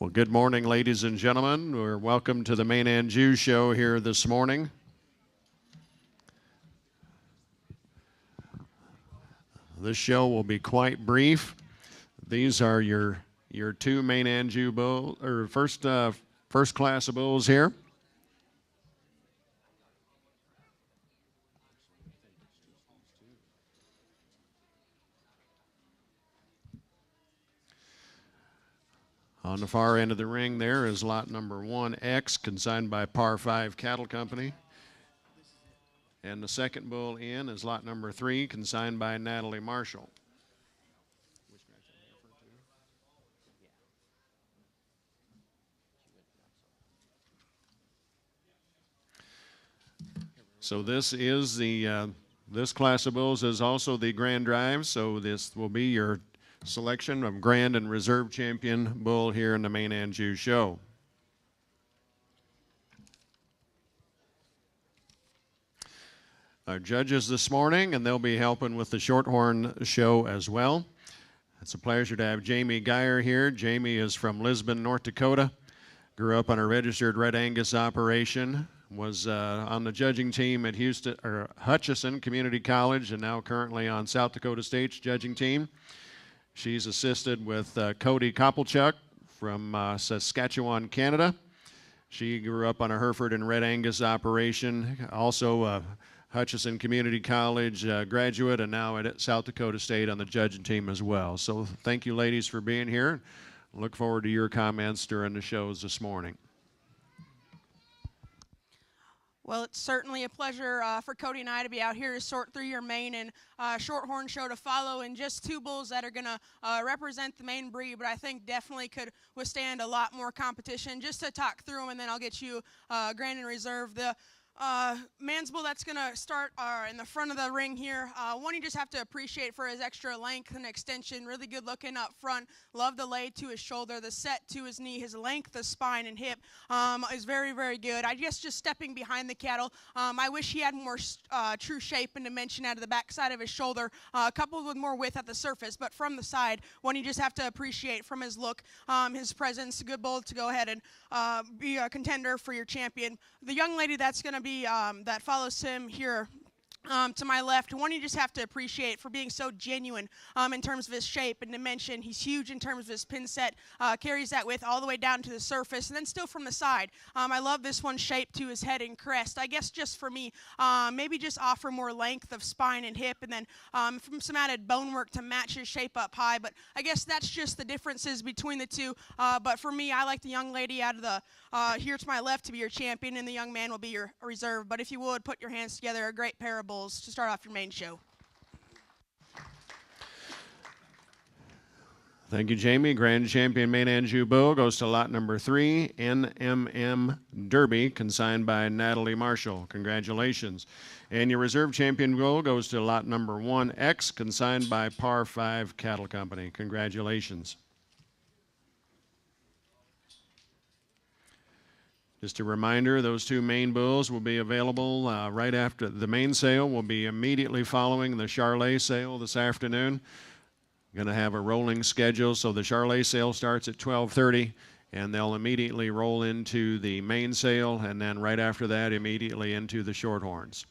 Well, good morning, ladies and gentlemen. We're welcome to the Maine-Anjou show here this morning. This show will be quite brief. These are your two Maine-Anjou bull or first class of bulls here. On the far end of the ring there is lot number 1X, consigned by Par 5 Cattle Company. And the second bull in is lot number 3, consigned by Natalie Marshall. So this is this class of bulls is also the Grand Drive, so this will be your selection of Grand and Reserve Champion bull here in the Maine-Anjou show. Our judges this morning, and they'll be helping with the Shorthorn show as well. It's a pleasure to have Jamie Geyer here. Jamie is from Lisbon, North Dakota. Grew up on a registered Red Angus operation. Was on the judging team at Hutchinson Community College, and now currently on South Dakota State's judging team. She's assisted with Cody Koppelchuk from Saskatchewan, Canada. She grew up on a Hereford and Red Angus operation, also Hutchinson Community College graduate, and now at South Dakota State on the judging team as well. So thank you, ladies, for being here. Look forward to your comments during the shows this morning. Well, it's certainly a pleasure for Cody and I to be out here to sort through your Maine and Shorthorn show to follow, and just two bulls that are going to represent the Maine breed, but I think definitely could withstand a lot more competition. Just to talk through them, and then I'll get you Grand and Reserve. The man's bull that's going to start in the front of the ring here. One you just have to appreciate for his extra length and extension. Really good looking up front. Love the lay to his shoulder, the set to his knee, his length of spine and hip is very, very good. I guess just stepping behind the cattle, I wish he had more true shape and dimension out of the backside of his shoulder, coupled with more width at the surface. But from the side, one you just have to appreciate from his look, his presence. A good bull to go ahead and be a contender for your champion. The young lady that's going to be that follows him here to my left, one you just have to appreciate for being so genuine in terms of his shape and dimension. He's huge in terms of his pin set, carries that width all the way down to the surface, and then still from the side. I love this one's shape to his head and crest. I guess just for me, maybe just offer more length of spine and hip, and then from some added bone work to match his shape up high. But I guess that's just the differences between the two. But for me, I like the young lady out of the here to my left to be your champion, and the young man will be your reserve. But if you would, put your hands together, a great pair of bulls to start off your main show. Thank you, Jamie. Grand Champion Maine-Anjou bull goes to lot number 3, NMM Derby, consigned by Natalie Marshall. Congratulations. And your Reserve Champion bull goes to lot number 1X, consigned by Par 5 Cattle Company. Congratulations. Just a reminder, those two main bulls will be available right after the main sale. Will be immediately following the Charolais sale this afternoon. Going to have a rolling schedule, so the Charolais sale starts at 12:30, and they'll immediately roll into the main sale, and then right after that, immediately into the Shorthorns.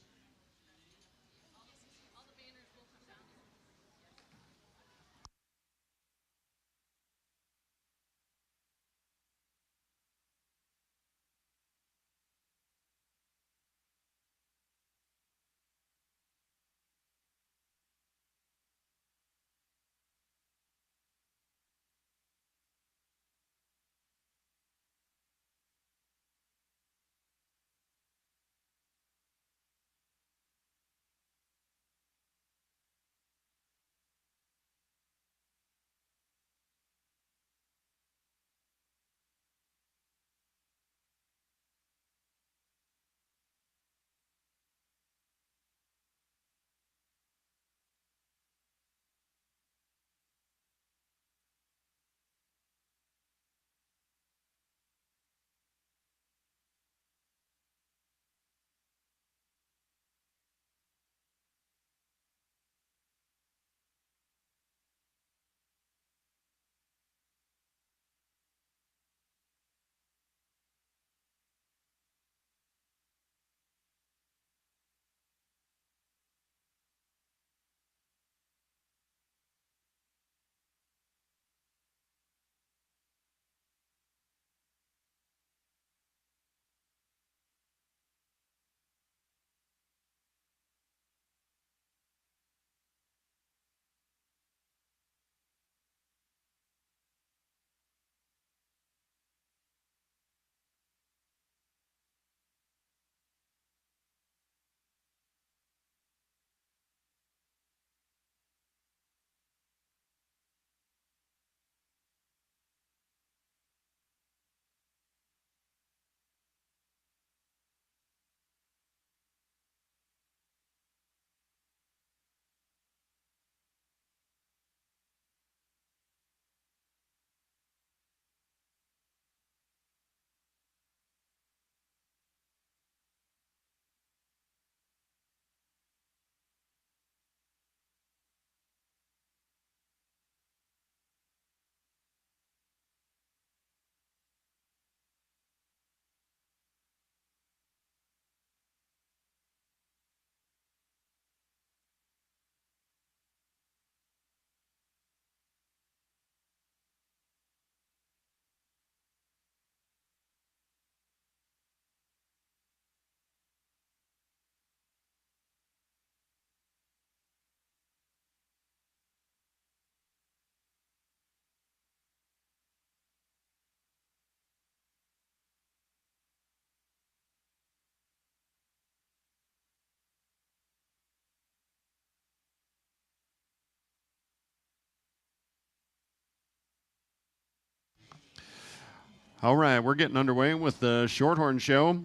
All right, we're getting underway with the Shorthorn show.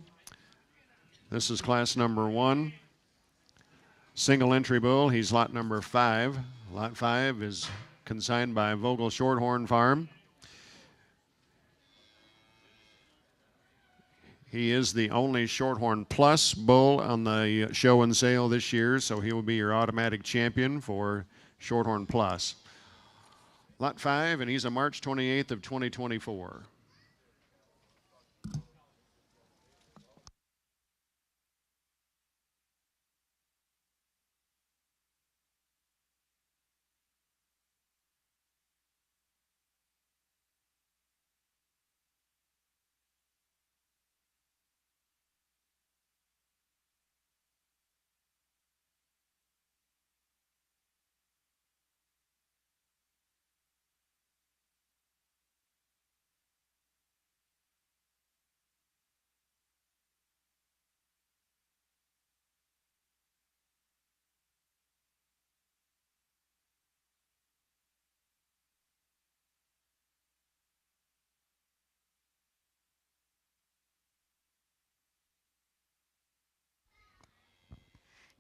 This is class number 1. Single entry bull. He's lot number 5. Lot 5 is consigned by Vogel Shorthorn Farm. He is the only Shorthorn Plus bull on the show and sale this year, so he will be your automatic champion for Shorthorn Plus. Lot 5, and he's a March 28th of 2024.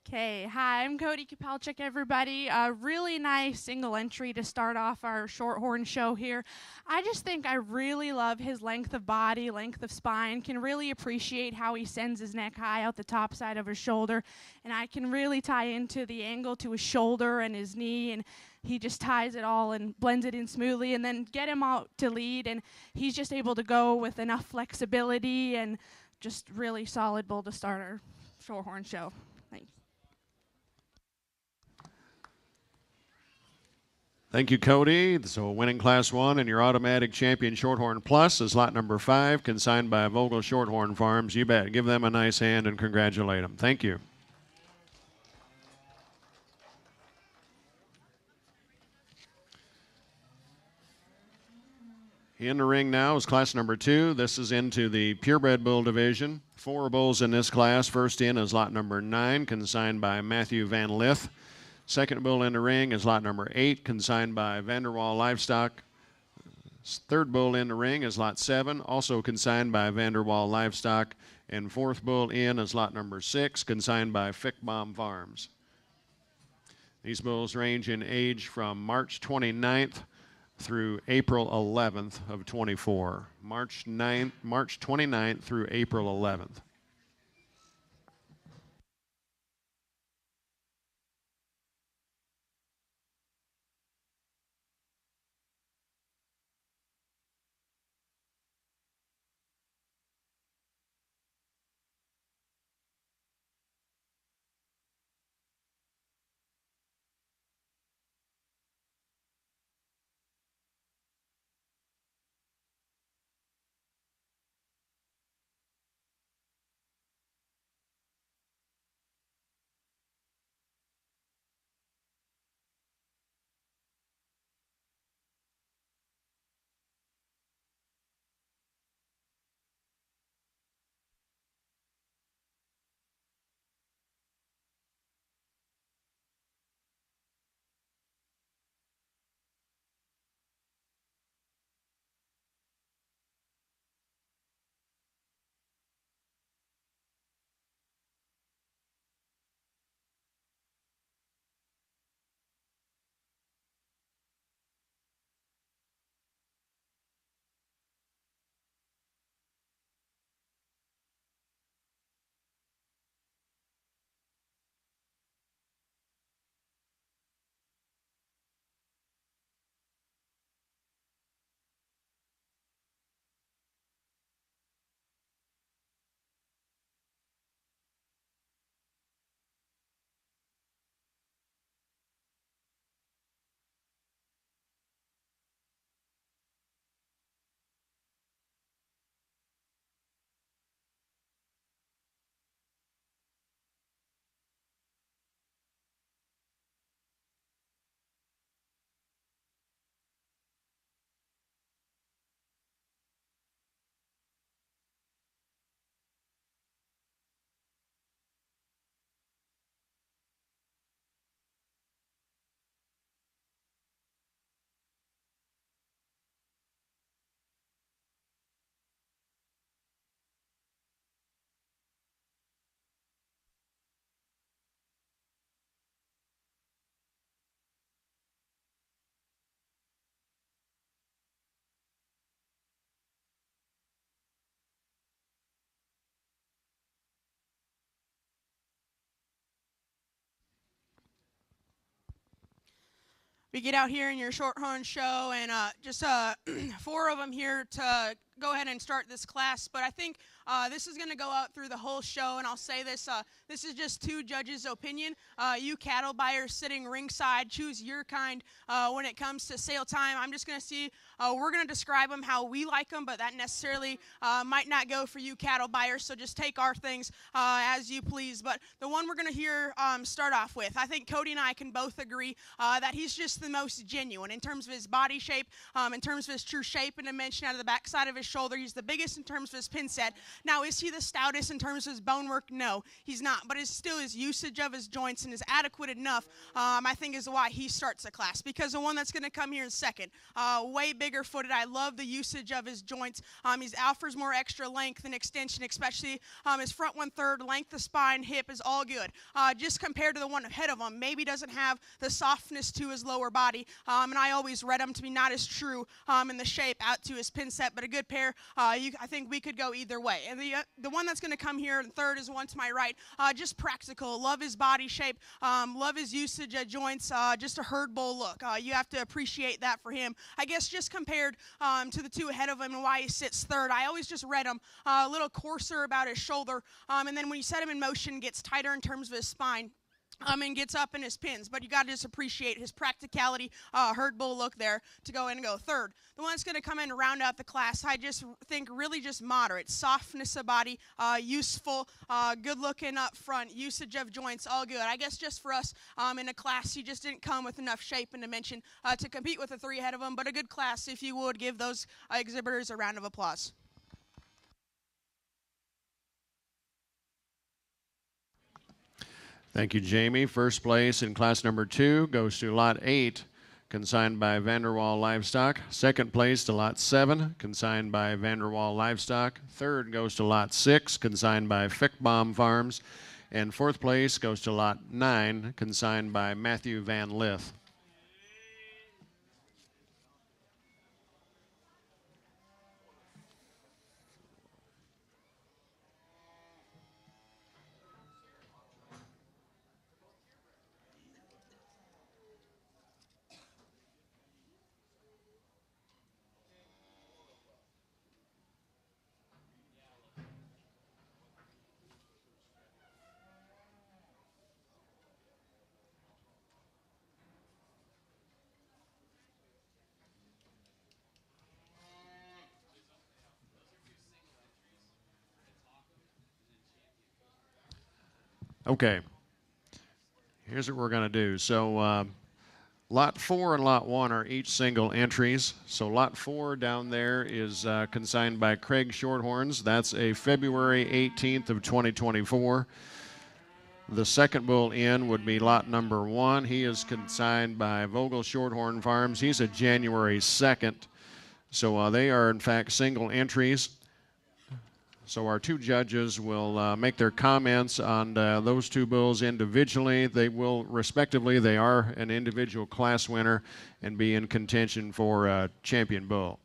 Okay, hi, I'm Cody Kapelchik, everybody. A really nice single entry to start off our Shorthorn show here. I just think I really love his length of body, length of spine, can really appreciate how he sends his neck high out the top side of his shoulder, and I can really tie into the angle to his shoulder and his knee, and he just ties it all and blends it in smoothly, and then get him out to lead, and he's just able to go with enough flexibility and just really solid bull to start our Shorthorn show. Thanks. Thank you, Cody. So winning class 1 and your automatic champion Shorthorn Plus is lot number 5, consigned by Vogel Shorthorn Farms. You bet. Give them a nice hand and congratulate them. Thank you. In the ring now is class number 2. This is into the purebred bull division. 4 bulls in this class. First in is lot number 9, consigned by Matthew Van Lith. Second bull in the ring is lot number 8, consigned by Vanderwall Livestock. Third bull in the ring is lot 7, also consigned by Vanderwall Livestock. And fourth bull in is lot number 6, consigned by Fickbaum Farms. These bulls range in age from March 29th through April 11th of 24. March 29th through April 11th. we get out here in your Shorthorn show, and just 4 of them here to go ahead and start this class. But I think this is going to go out through the whole show, and I'll say this. This is just 2 judges' opinion. You cattle buyers sitting ringside, choose your kind when it comes to sale time. I'm just going to see, we're going to describe them how we like them, but that necessarily might not go for you cattle buyers, so just take our things as you please. But the one we're going to hear start off with, I think Cody and I can both agree that he's just the most genuine in terms of his body shape, in terms of his true shape and dimension out of the backside of his shoulder. He's the biggest in terms of his pin set. Now, is he the stoutest in terms of his bone work? No, he's not. But it's still his usage of his joints and is adequate enough, I think, is why he starts the class. Because the one that's going to come here in second, way bigger footed. I love the usage of his joints. He offers more extra length and extension, especially his front 1/3, length of spine, hip is all good. Just compared to the one ahead of him, maybe doesn't have the softness to his lower body. And I always read him to be not as true in the shape out to his pin set, but a good pair. I think we could go either way. And the one that's going to come here in third is the one to my right. Just practical. Love his body shape. Love his usage of joints. Just a herd bull look. You have to appreciate that for him. I guess just compared to the 2 ahead of him and why he sits third, I always just read him a little coarser about his shoulder. And then when you set him in motion, gets tighter in terms of his spine. And gets up in his pins, but you got to just appreciate his practicality, herd bull look there to go in and go third. The one that's going to come in and round out the class, I just think really just moderate, softness of body, useful, good looking up front, usage of joints, all good. I guess just for us in a class, he just didn't come with enough shape and dimension to compete with the 3 ahead of him, but a good class. If you would give those exhibitors a round of applause. Thank you, Jamie. First place in class number 2 goes to lot 8, consigned by Vanderwall Livestock. Second place to lot 7, consigned by Vanderwall Livestock. Third goes to lot 6, consigned by Fickbaum Farms. And fourth place goes to lot 9, consigned by Matthew Van Lith. Okay, here's what we're going to do. So lot 4 and lot 1 are each single entries. So lot 4 down there is consigned by Craig Shorthorns. That's a February 18th of 2024. The second bull in would be lot number 1. He is consigned by Vogel Shorthorn Farms. He's a January 2nd. So they are, in fact, single entries. So our 2 judges will make their comments on those 2 bulls individually. They will, respectively, they are an individual class winner and be in contention for a champion bull.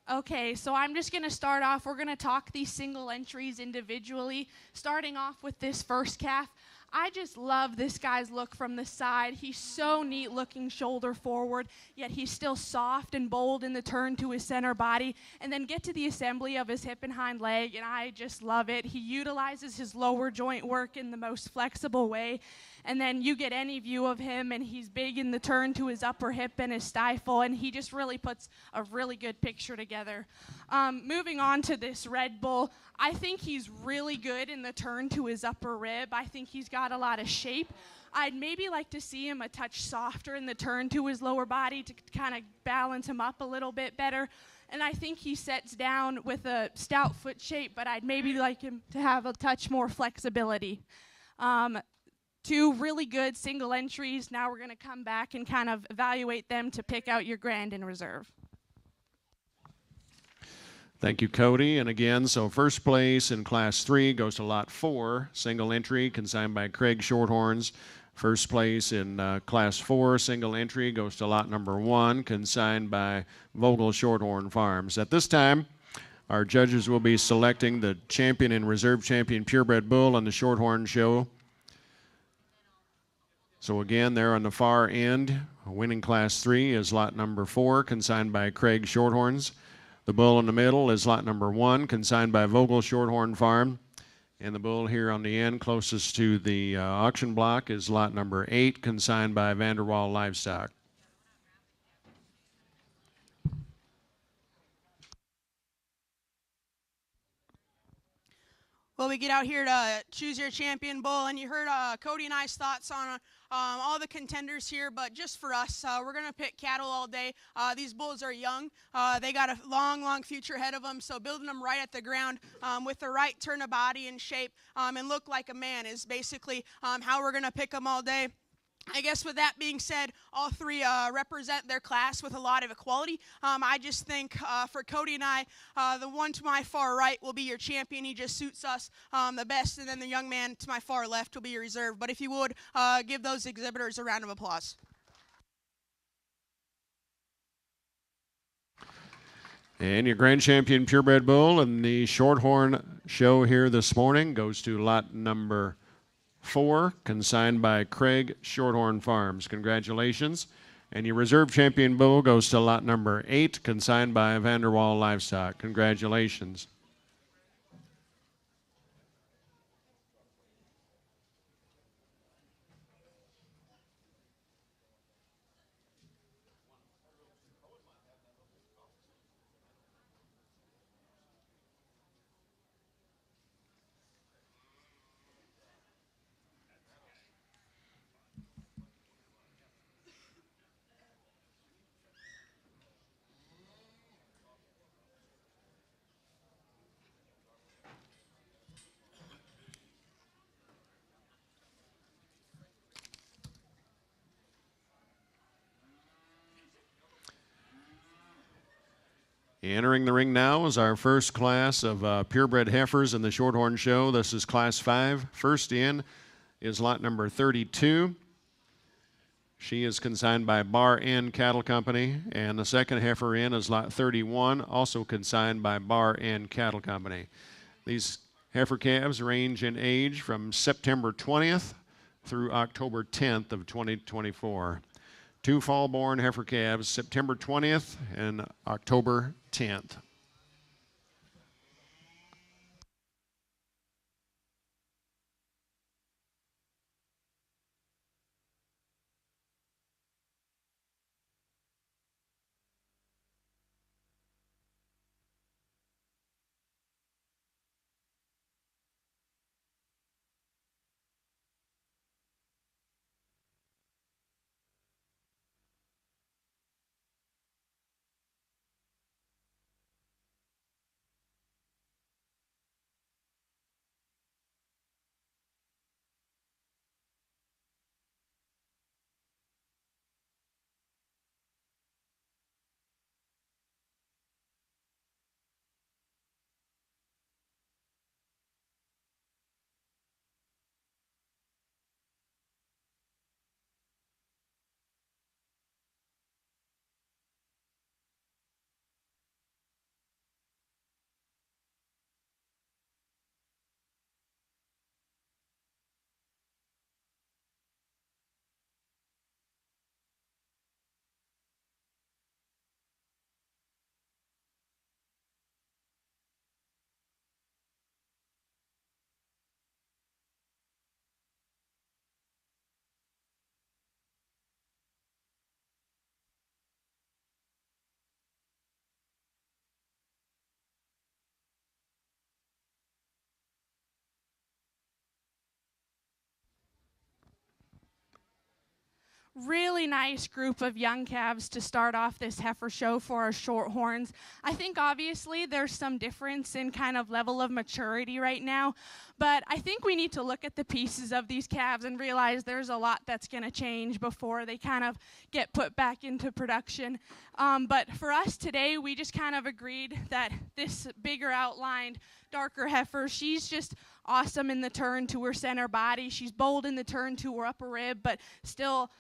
Okay, so I'm just going to start off. We're going to talk these single entries individually, starting off with this first calf. I just love this guy's look from the side. He's so neat looking shoulder forward, yet he's still soft and bold in the turn to his center body, and then get to the assembly of his hip and hind leg, and I just love it. He utilizes his lower joint work in the most flexible way, and then you get any view of him, and he's big in the turn to his upper hip and his stifle, and he just really puts a really good picture together. Moving on to this Red Bull, I think he's really good in the turn to his upper rib. I think he's got a lot of shape. I'd maybe like to see him a touch softer in the turn to his lower body to kind of balance him up a little bit better. And I think he sets down with a stout foot shape, but I'd maybe like him to have a touch more flexibility. Two really good single entries. Now we're going to come back and kind of evaluate them to pick out your grand and reserve. Thank you, Cody. And again, so first place in Class 3 goes to Lot 4, single entry, consigned by Craig Shorthorns. First place in Class 4, single entry, goes to Lot number 1, consigned by Vogel Shorthorn Farms. At this time, our judges will be selecting the champion and reserve champion purebred bull on the Shorthorn Show. So again, there on the far end, winning Class 3 is lot number 4, consigned by Craig Shorthorns. The bull in the middle is lot number 1, consigned by Vogel Shorthorn Farm. And the bull here on the end, closest to the auction block, is lot number 8, consigned by Vanderwall Livestock. Well, we get out here to choose your champion bull, and you heard Cody and I's thoughts on all the contenders here, but just for us, we're going to pick cattle all day. These bulls are young. They got a long, long future ahead of them, so building them right at the ground with the right turn of body and shape and look like a man is basically how we're going to pick them all day. I guess with that being said, all three represent their class with a lot of equality. I just think for Cody and I, the one to my far right will be your champion. He just suits us the best. And then the young man to my far left will be your reserve. But if you would, give those exhibitors a round of applause. And your grand champion purebred bull in the Shorthorn Show here this morning goes to lot number 4, consigned by Craig Shorthorn Farms. Congratulations. And your reserve champion bull goes to lot number 8, consigned by Vanderwall Livestock. Congratulations. Entering the ring now is our first class of purebred heifers in the Shorthorn Show. This is Class 5. First in is lot number 32. She is consigned by Bar N Cattle Company. And the second heifer in is lot 31, also consigned by Bar N Cattle Company. These heifer calves range in age from September 20th through October 10th of 2024. 2 fall-born heifer calves, September 20th and October 10th. really nice group of young calves to start off this heifer show for our Shorthorns. I think obviously there's some difference in kind of level of maturity right now, but I think we need to look at the pieces of these calves and realize there's a lot that's going to change before they kind of get put back into production. But for us today, we just kind of agreed that this bigger outlined, darker heifer, she's just awesome in the turn to her center body. She's bold in the turn to her upper rib, but still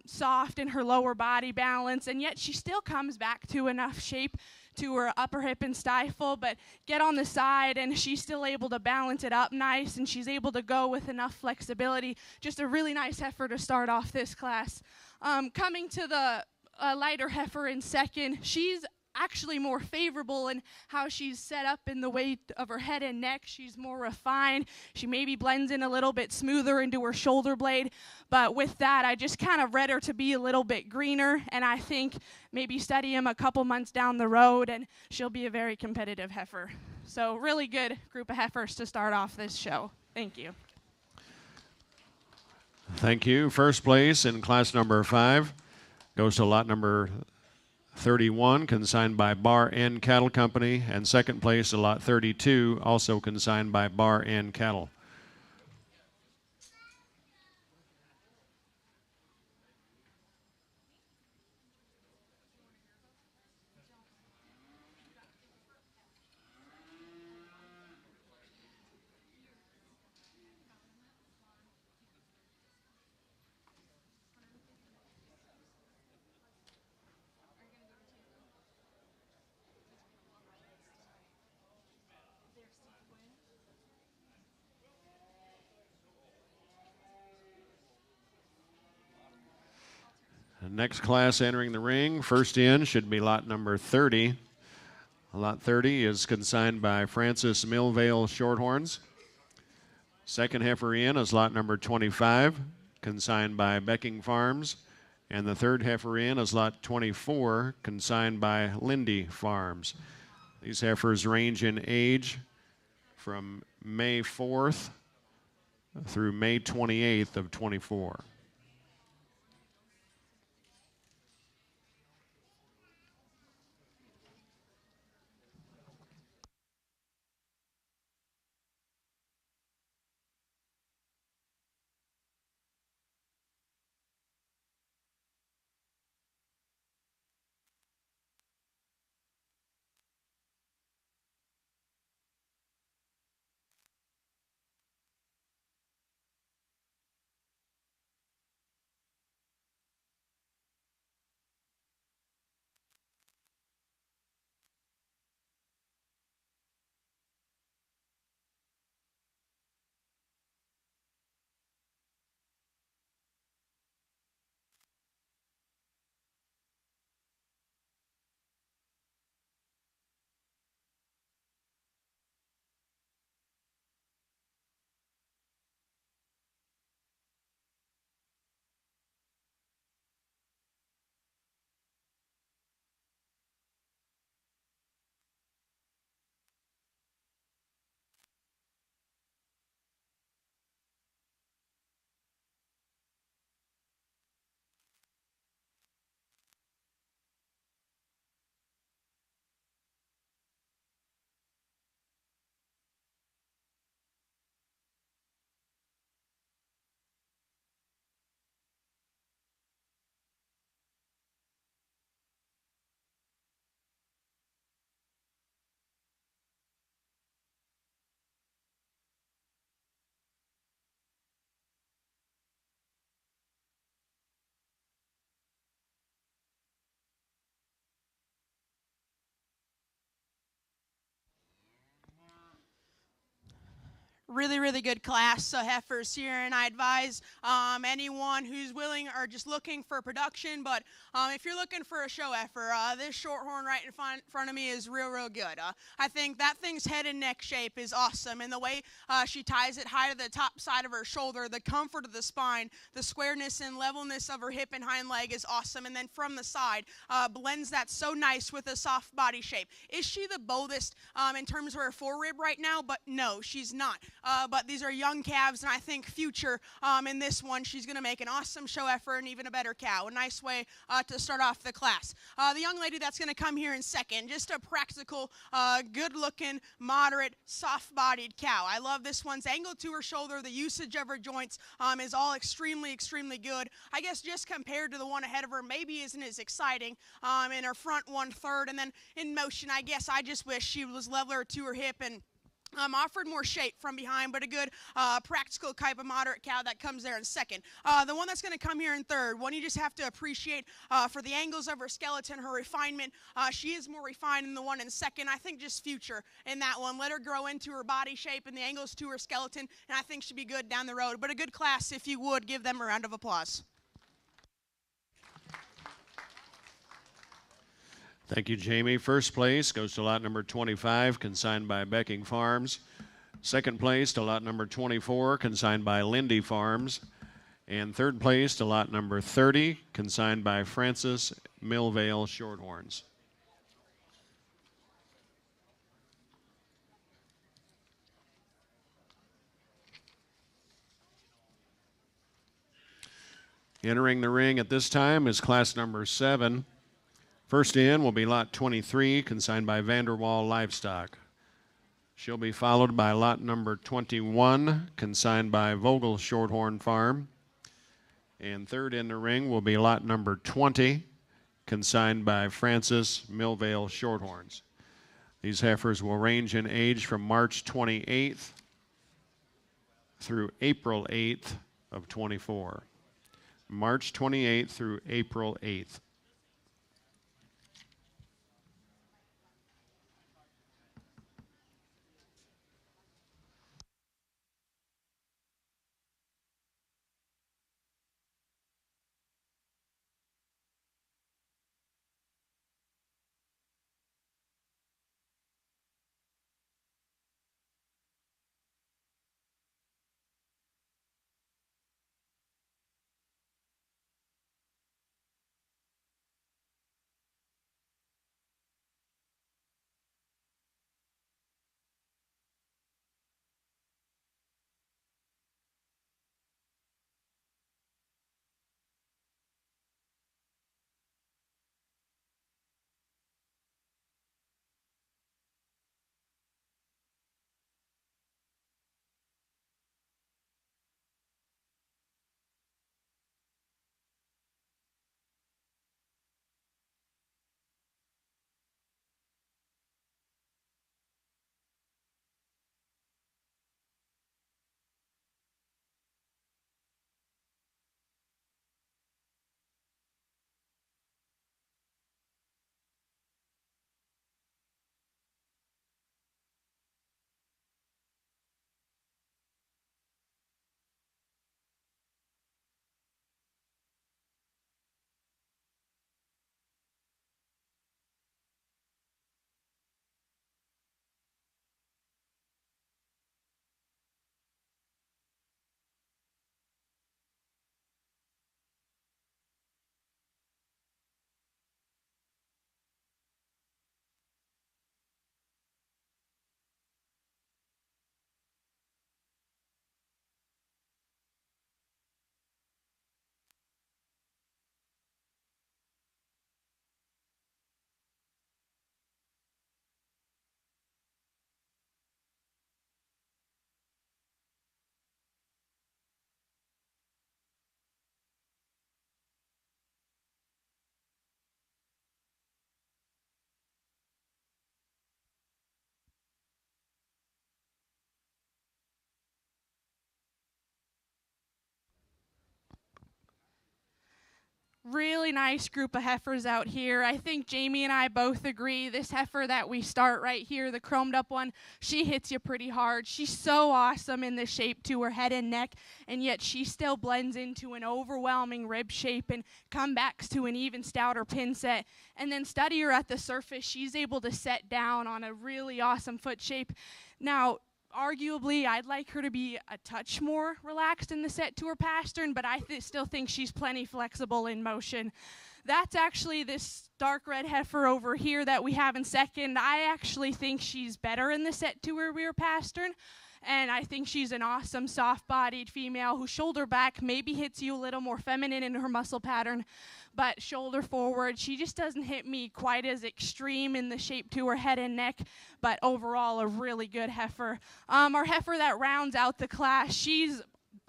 soft in her lower body balance, and yet she still comes back to enough shape to her upper hip and stifle, but get on the side, and she's still able to balance it up nice, and she's able to go with enough flexibility. Just a really nice heifer to start off this class. Coming to the lighter heifer in second, she's actually more favorable in how she's set up in the weight of her head and neck. She's more refined. She maybe blends in a little bit smoother into her shoulder blade, but with that, I just kind of read her to be a little bit greener, and I think maybe study him a couple months down the road, and she'll be a very competitive heifer. So really good group of heifers to start off this show. Thank you. Thank you. First place in class number 5 goes to lot number 31, consigned by Bar N Cattle Company, and second place to lot 32, also consigned by Bar N Cattle. Next class entering the ring, first in should be lot number 30. Lot 30 is consigned by Francis Millvale Shorthorns. Second heifer in is lot number 25, consigned by Becking Farms. And the third heifer in is lot 24, consigned by Lindy Farms. These heifers range in age from May 4th through May 28th of 24. Really good class of heifers here, and I advise anyone who's willing or just looking for production, but if you're looking for a show heifer, this Shorthorn right in front of me is real good. I think that thing's head and neck shape is awesome, and the way she ties it high to the top side of her shoulder, the comfort of the spine, the squareness and levelness of her hip and hind leg is awesome, and then from the side, blends that so nice with a soft body shape. Is she the boldest in terms of her forerib right now? But no, she's not. but these are young calves, and I think future in this one, she's going to make an awesome show effort and even a better cow. A nice way to start off the class. The young lady that's going to come here in second, just a practical, good-looking, moderate, soft-bodied cow. I love this one's angle to her shoulder. The usage of her joints is all extremely, extremely good. I guess just compared to the one ahead of her, maybe isn't as exciting in her front 1/3, and then in motion, I guess I just wish she was leveler to her hip and offered more shape from behind, but a good practical type of moderate cow that comes there in second. The one that's going to come here in third, one you just have to appreciate for the angles of her skeleton, her refinement. She is more refined than the one in second. I think just future in that one. Let her grow into her body shape and the angles to her skeleton, and I think she'll be good down the road. But a good class, if you would, give them a round of applause. Thank you, Jamie. First place goes to lot number 25, consigned by Becking Farms. Second place to lot number 24, consigned by Lindy Farms. And third place to lot number 30, consigned by Francis Millvale Shorthorns. Entering the ring at this time is class number 7. First in will be lot 23, consigned by Vanderwall Livestock. She'll be followed by lot number 21, consigned by Vogel Shorthorn Farm. And third in the ring will be lot number 20, consigned by Francis Millvale Shorthorns. These heifers will range in age from March 28th through April 8th of 24. March 28th through April 8th. Really nice group of heifers out here. I think Jamie and I both agree this heifer that we start right here, the chromed up one, she hits you pretty hard. She's so awesome in the shape to her head and neck, and yet she still blends into an overwhelming rib shape and comebacks to an even stouter pin set. And then study her at the surface. She's able to set down on a really awesome foot shape. Now, arguably, I'd like her to be a touch more relaxed in the set to her pastern, but I still think she's plenty flexible in motion. That's actually this dark red heifer over here that we have in second. I actually think she's better in the set to her rear pastern. And I think she's an awesome soft-bodied female whose shoulder back maybe hits you a little more feminine in her muscle pattern, but shoulder forward, she just doesn't hit me quite as extreme in the shape to her head and neck, but overall a really good heifer. Our heifer that rounds out the class, she's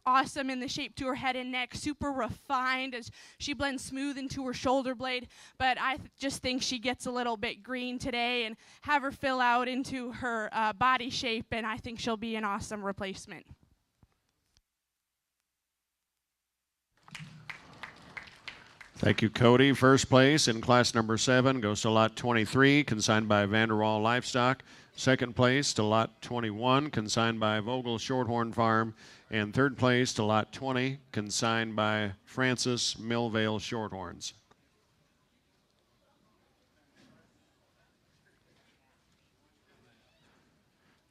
awesome in the shape to her head and neck, super refined as she blends smooth into her shoulder blade, but I just think she gets a little bit green today, and have her fill out into her body shape, and I think she'll be an awesome replacement. Thank you, Cody. First place in class number 7 goes to lot 23, consigned by Vanderwall Livestock. Second place to lot 21, consigned by Vogel Shorthorn Farm. And third place to lot 20, consigned by Francis Millvale Shorthorns.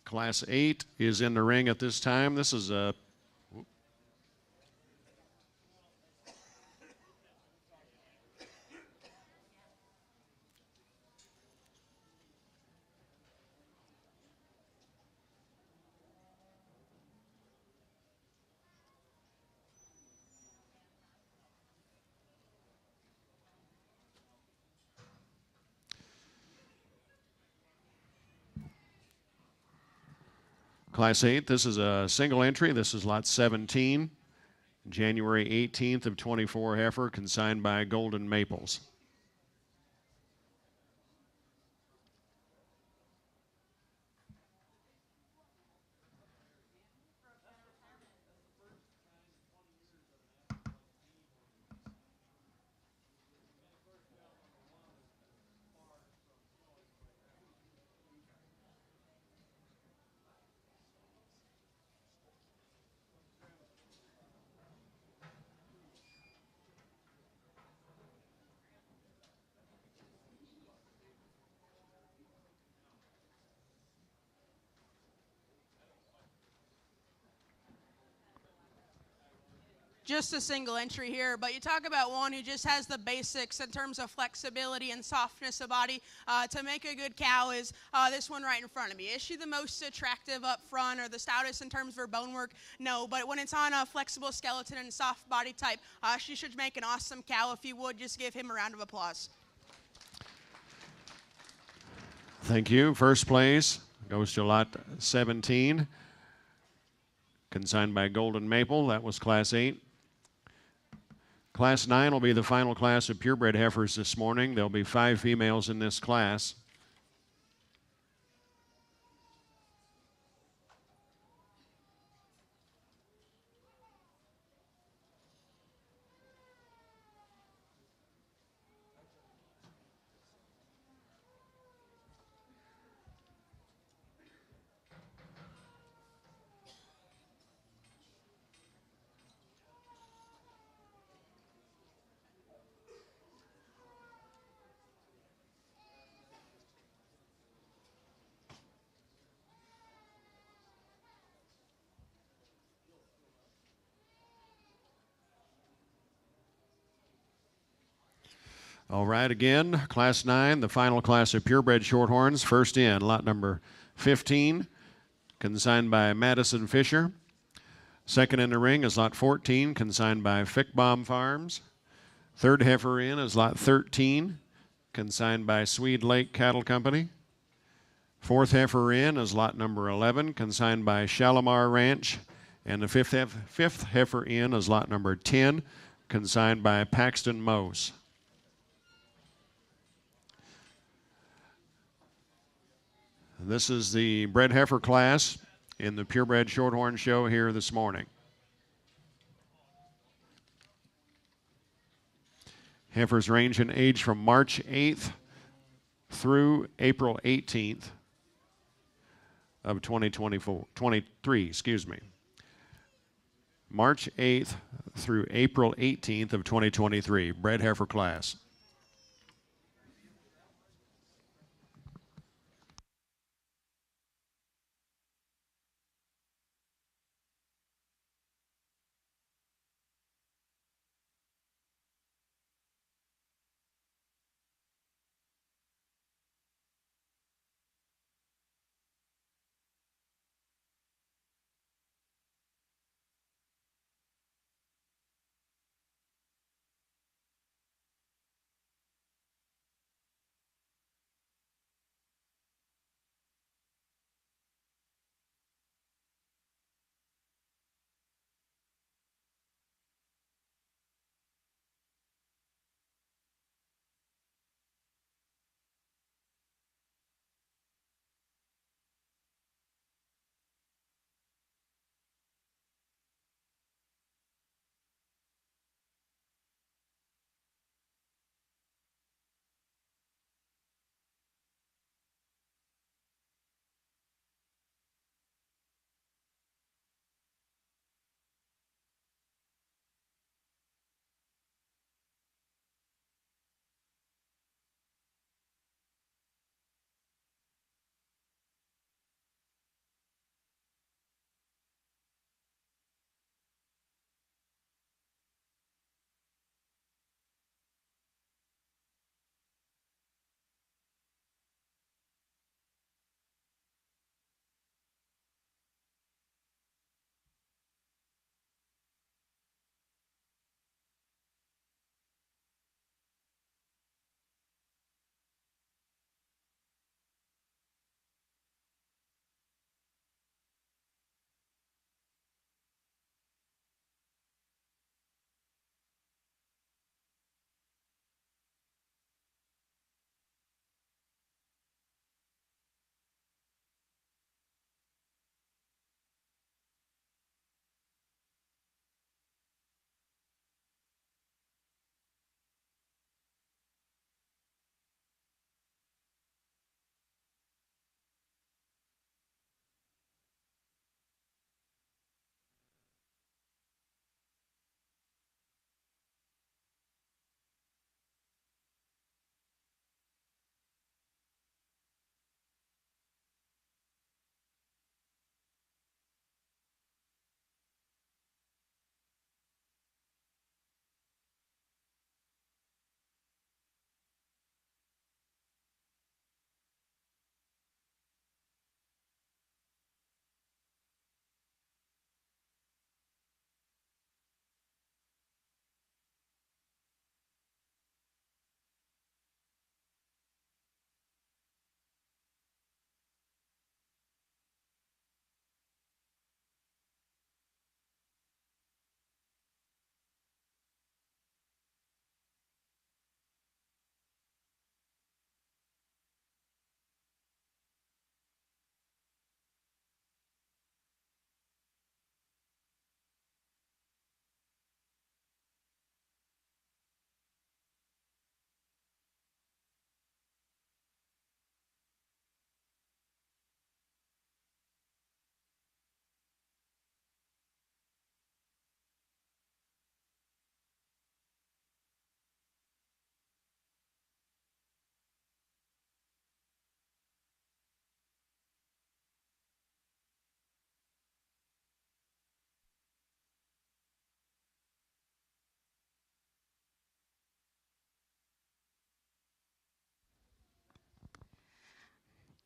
Class 8 is in the ring at this time. This is a Class 8, this is a single entry. This is lot 17, January 18th of 24 heifer, consigned by Golden Maples. Just a single entry here, but you talk about one who just has the basics in terms of flexibility and softness of body to make a good cow is this one right in front of me. Is she the most attractive up front or the stoutest in terms of her bone work? No, but when it's on a flexible skeleton and soft body type, she should make an awesome cow. If you would, just give him a round of applause. Thank you. First place goes to lot 17, consigned by Golden Maple. That was Class 8. Class 9 will be the final class of purebred heifers this morning. There'll be 5 females in this class. All right, again, Class 9, the final class of purebred shorthorns. First in, lot number 15, consigned by Madison Fisher. Second in the ring is lot 14, consigned by Fickbaum Farms. Third heifer in is lot 13, consigned by Swede Lake Cattle Company. Fourth heifer in is lot number 11, consigned by Shalimar Ranch. And the fifth heifer in is lot number 10, consigned by Paxton Mose. This is the bred heifer class in the purebred shorthorn show here this morning. Heifers range in age from March 8th through April 18th of 23, excuse me. March 8th through April 18th of 2023, bred heifer class.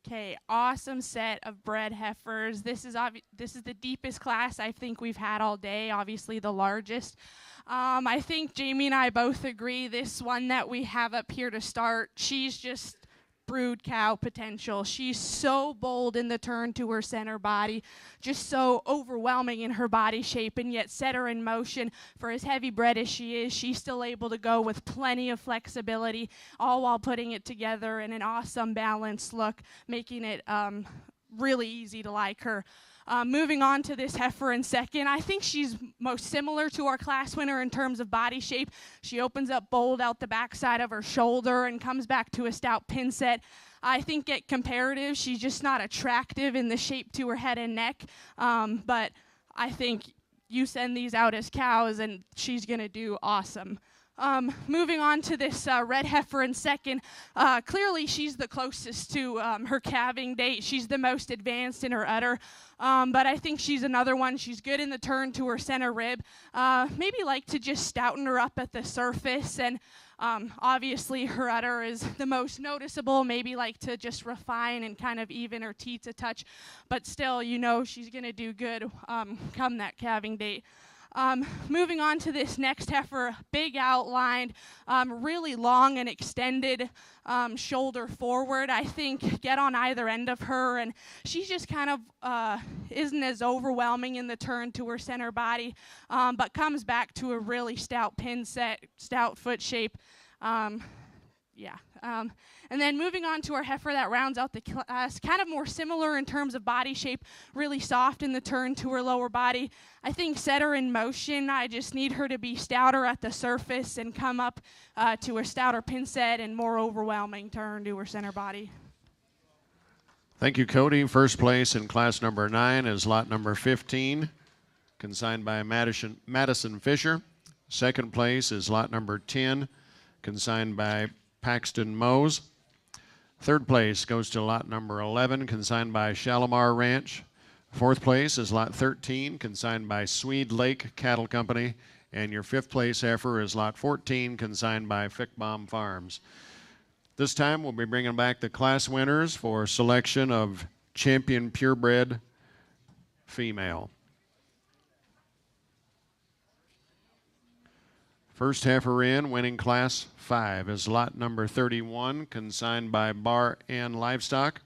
Okay, awesome set of bred heifers. This is the deepest class I think we've had all day, obviously the largest. I think Jamie and I both agree this one that we have up here to start, she's just brood cow potential. She's so bold in the turn to her center body, just so overwhelming in her body shape, and yet set her in motion. For as heavy bred as she is, she's still able to go with plenty of flexibility, all while putting it together in an awesome balanced look, making it really easy to like her. Moving on to this heifer in second, I think she's most similar to our class winner in terms of body shape. She opens up bold out the backside of her shoulder and comes back to a stout pin set. I think at comparative, she's just not attractive in the shape to her head and neck, but I think you send these out as cows and she's going to do awesome. Moving on to this red heifer in second, clearly she's the closest to her calving date. She's the most advanced in her udder, but I think she's another one. She's good in the turn to her center rib. Maybe like to just stouten her up at the surface, and obviously her udder is the most noticeable. Maybe like to just refine and kind of even her teats a touch, but still, you know, she's going to do good come that calving date. Moving on to this next heifer, big outlined, really long and extended shoulder forward. I think get on either end of her, and she just kind of isn't as overwhelming in the turn to her center body, but comes back to a really stout pin set, stout foot shape. And then moving on to our heifer that rounds out the class, kind of more similar in terms of body shape, really soft in the turn to her lower body. I think set her in motion. I just need her to be stouter at the surface and come up to her stouter pin set and more overwhelming turn to her center body. Thank you, Cody. First place in class number 9 is lot number 15, consigned by Madison Fisher. Second place is lot number 10, consigned by Paxton Mose. Third place goes to lot number 11, consigned by Shalimar Ranch. Fourth place is lot 13, consigned by Swede Lake Cattle Company. And your fifth place heifer is lot 14, consigned by Fickbaum Farms. This time we'll be bringing back the class winners for selection of champion purebred female. First heifer in, winning class 5, is lot number 31, consigned by Bar and Livestock.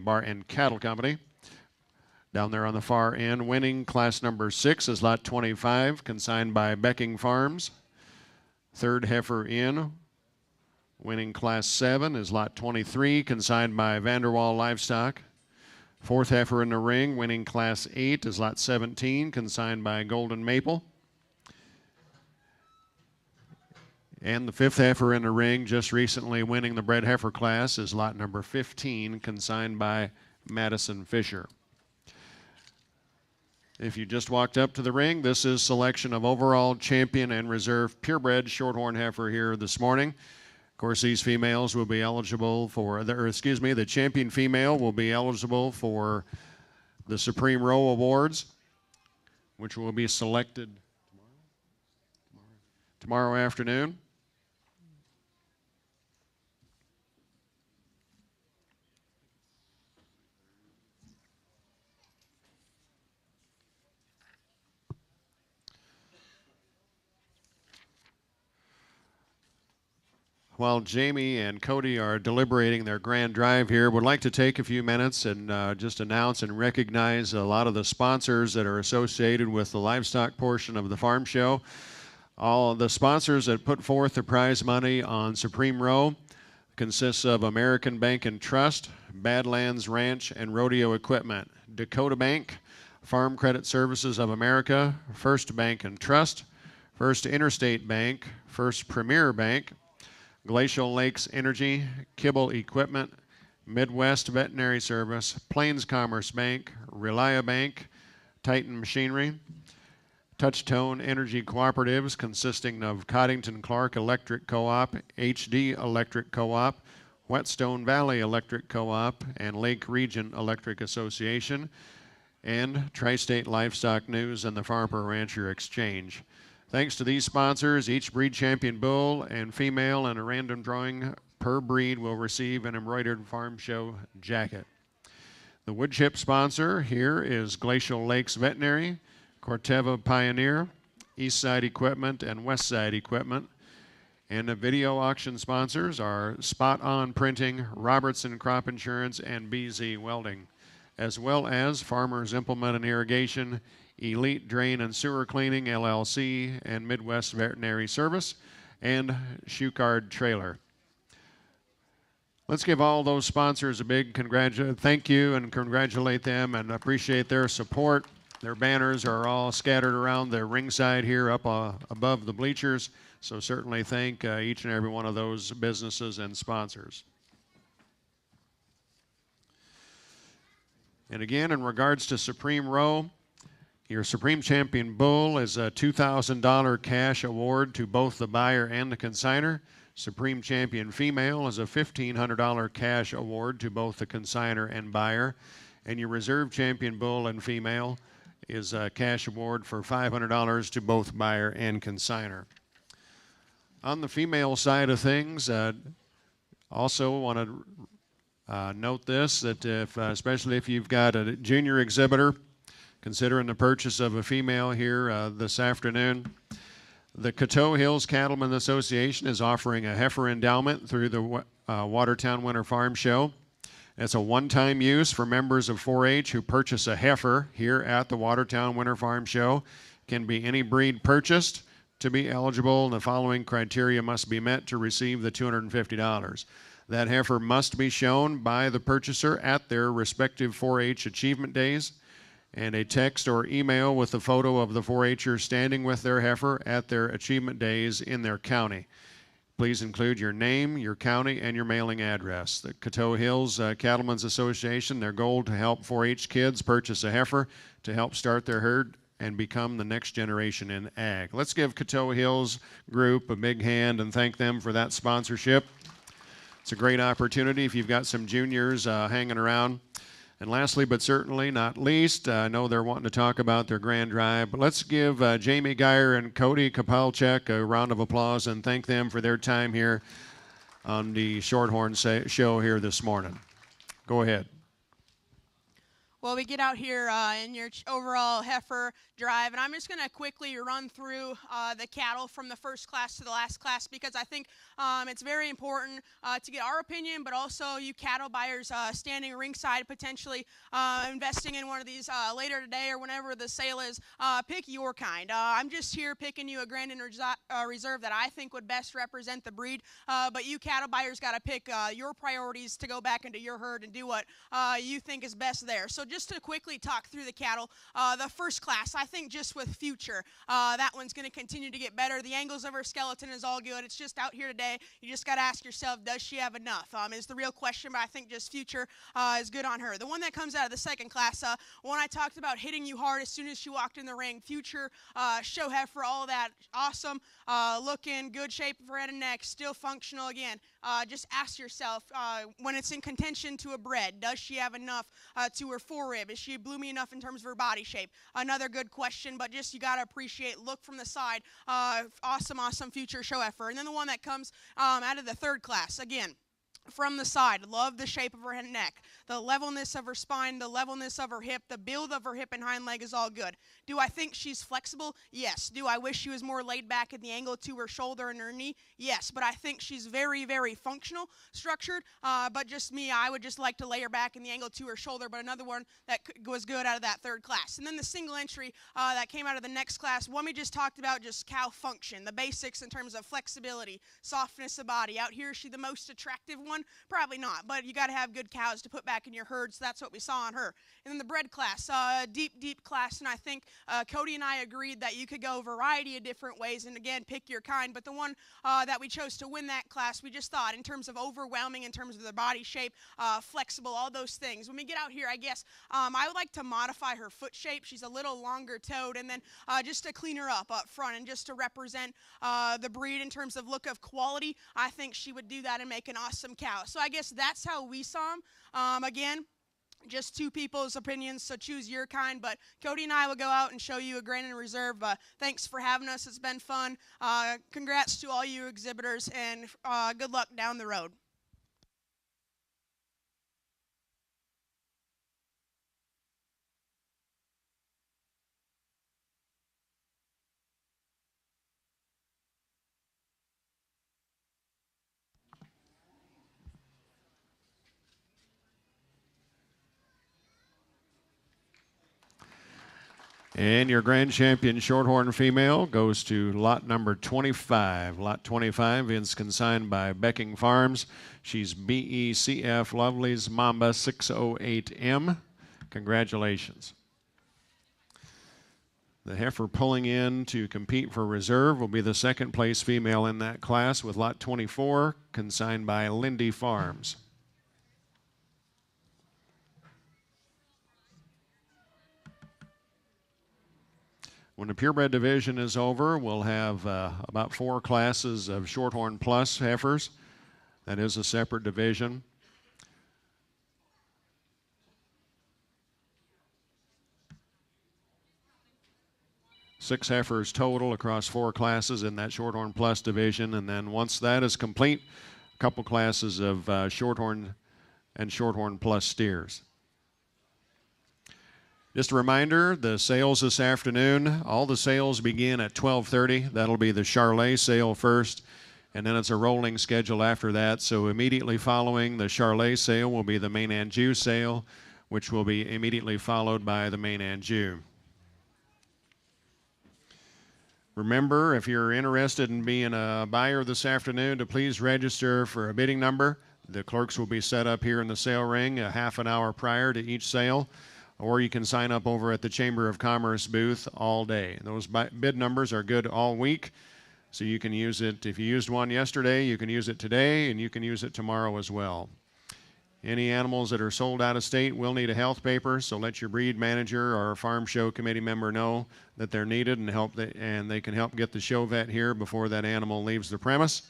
Bar and Cattle Company. Down there on the far end, winning class number 6 is lot 25, consigned by Becking Farms. Third heifer in, winning class 7 is lot 23, consigned by Vanderwall Livestock. Fourth heifer in the ring, winning class 8 is lot 17, consigned by Golden Maple. And the fifth heifer in the ring, just recently winning the bred heifer class, is lot number 15, consigned by Madison Fisher. If you just walked up to the ring, this is selection of overall champion and reserve purebred shorthorn heifer here this morning. Of course, these females will be eligible for, the champion female will be eligible for the Supreme Row Awards, which will be selected tomorrow afternoon. While Jamie and Cody are deliberating their grand drive here, would like to take a few minutes and just announce and recognize a lot of the sponsors that are associated with the livestock portion of the farm show. All of the sponsors that put forth the prize money on Supreme Row consists of American Bank and Trust, Badlands Ranch and Rodeo Equipment, Dakota Bank, Farm Credit Services of America, First Bank and Trust, First Interstate Bank, First Premier Bank, Glacial Lakes Energy, Kibble Equipment, Midwest Veterinary Service, Plains Commerce Bank, Relia Bank, Titan Machinery, Touchtone Energy Cooperatives consisting of Coddington Clark Electric Co-op, HD Electric Co-op, Whetstone Valley Electric Co-op, and Lake Region Electric Association, and Tri-State Livestock News and the Farmer Rancher Exchange. Thanks to these sponsors, each breed champion bull and female in a random drawing per breed will receive an embroidered farm show jacket. The wood chip sponsor here is Glacial Lakes Veterinary, Corteva Pioneer, Eastside Equipment, and Westside Equipment. And the video auction sponsors are Spot On Printing, Robertson Crop Insurance, and BZ Welding, as well as Farmers Implement and Irrigation, Elite Drain and Sewer Cleaning, LLC, and Midwest Veterinary Service, and Shoecard Trailer. Let's give all those sponsors a big thank you and congratulate them and appreciate their support. Their banners are all scattered around the ringside here up above the bleachers, so certainly thank each and every one of those businesses and sponsors. And again, in regards to Supreme Row, your Supreme Champion Bull is a $2,000 cash award to both the buyer and the consignor. Supreme Champion Female is a $1,500 cash award to both the consignor and buyer. And your Reserve Champion Bull and Female is a cash award for $500 to both buyer and consignor. On the female side of things, also want to note this, that especially if you've got a junior exhibitor considering the purchase of a female here this afternoon, the Coteau Hills Cattlemen Association is offering a heifer endowment through the Watertown Winter Farm Show. It's a one-time use for members of 4-H who purchase a heifer here at the Watertown Winter Farm Show. Can be any breed purchased. To be eligible, the following criteria must be met to receive the $250. That heifer must be shown by the purchaser at their respective 4-H achievement days, and a text or email with a photo of the 4-H'er standing with their heifer at their achievement days in their county. Please include your name, your county, and your mailing address. The Coteau Hills Cattlemen's Association, their goal to help 4-H kids purchase a heifer to help start their herd and become the next generation in ag. Let's give Coteau Hills Group a big hand and thank them for that sponsorship. It's a great opportunity if you've got some juniors hanging around. And lastly, but certainly not least, I know they're wanting to talk about their grand drive, but let's give Jamie Geyer and Cody Kapalchek a round of applause and thank them for their time here on the Shorthorn show here this morning. Go ahead. Well, we get out here in your overall heifer drive, and I'm just going to quickly run through the cattle from the first class to the last class because I think it's very important to get our opinion, but also you cattle buyers standing ringside, potentially investing in one of these later today or whenever the sale is, pick your kind. I'm just here picking you a Grandin reserve that I think would best represent the breed, but you cattle buyers got to pick your priorities to go back into your herd and do what you think is best there. So just to quickly talk through the cattle, the first class, I think just with future, that one's going to continue to get better. The angles of her skeleton is all good. It's just out here today. You just got to ask yourself, does she have enough? Is the real question, but I think just future is good on her. The one that comes out of the second class, one I talked about hitting you hard as soon as she walked in the ring, future, show heifer, all that, awesome, looking, good shape of her head and neck, still functional again. Just ask yourself, when it's in contention to a bred, does she have enough to her forerib? Is she bloomy enough in terms of her body shape? Another good question, but just you got to appreciate, look from the side. Awesome, awesome future show heifer. And then the one that comes out of the third class, again, from the side, love the shape of her head and neck, the levelness of her spine, the levelness of her hip, the build of her hip and hind leg is all good. Do I think she's flexible? Yes. Do I wish she was more laid back at the angle to her shoulder and her knee? Yes. But I think she's very, very functional, structured. But just me, I would just like to lay her back in the angle to her shoulder. But another one that was good out of that third class. And then the single entry that came out of the next class, one we just talked about, just cow function, the basics in terms of flexibility, softness of body. Out here, is she the most attractive one? Probably not, but you got to have good cows to put back in your herd, so that's what we saw on her. And then the bred class, deep class, and I think Cody and I agreed that you could go a variety of different ways, and again, pick your kind, but the one that we chose to win that class, we just thought in terms of overwhelming, in terms of the body shape, flexible, all those things. When we get out here, I guess I would like to modify her foot shape. She's a little longer toed, and then just to clean her up front and just to represent the breed in terms of look of quality, I think she would do that and make an awesome cow. So I guess that's how we saw them. Again, just two people's opinions, so choose your kind. But Cody and I will go out and show you a Grandin reserve. Thanks for having us. It's been fun. Congrats to all you exhibitors, and good luck down the road. And your grand champion Shorthorn female goes to lot number 25. Lot 25 is consigned by Becking Farms. She's BECF Lovely's Mamba 608M. Congratulations. The heifer pulling in to compete for reserve will be the second place female in that class with lot 24, consigned by Lindy Farms. When the purebred division is over, we'll have about 4 classes of Shorthorn Plus heifers. That is a separate division. Six heifers total across 4 classes in that Shorthorn Plus division. And then once that is complete, a couple classes of Shorthorn and Shorthorn Plus steers. Just a reminder, the sales this afternoon, all the sales begin at 12:30. That'll be the Charolais sale first, and then it's a rolling schedule after that. So immediately following the Charolais sale will be the Maine-Anjou sale, which will be immediately followed by the Maine-Anjou. Remember, if you're interested in being a buyer this afternoon, to please register for a bidding number. The clerks will be set up here in the sale ring a half an hour prior to each sale. Or you can sign up over at the Chamber of Commerce booth all day. Those bid numbers are good all week, so you can use it. If you used one yesterday, you can use it today, and you can use it tomorrow as well. Any animals that are sold out of state will need a health paper, so let your breed manager or farm show committee member know that they're needed and they can help get the show vet here before that animal leaves the premise.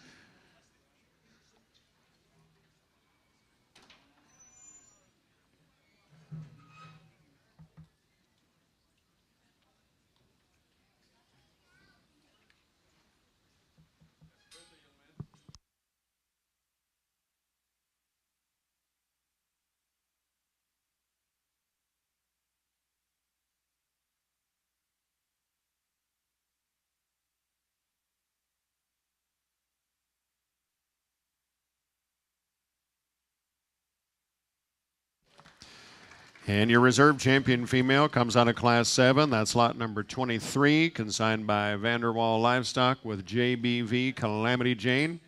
And your reserve champion female comes out of Class 7. That's lot number 23, consigned by Vanderwall Livestock with JBV Calamity Jane.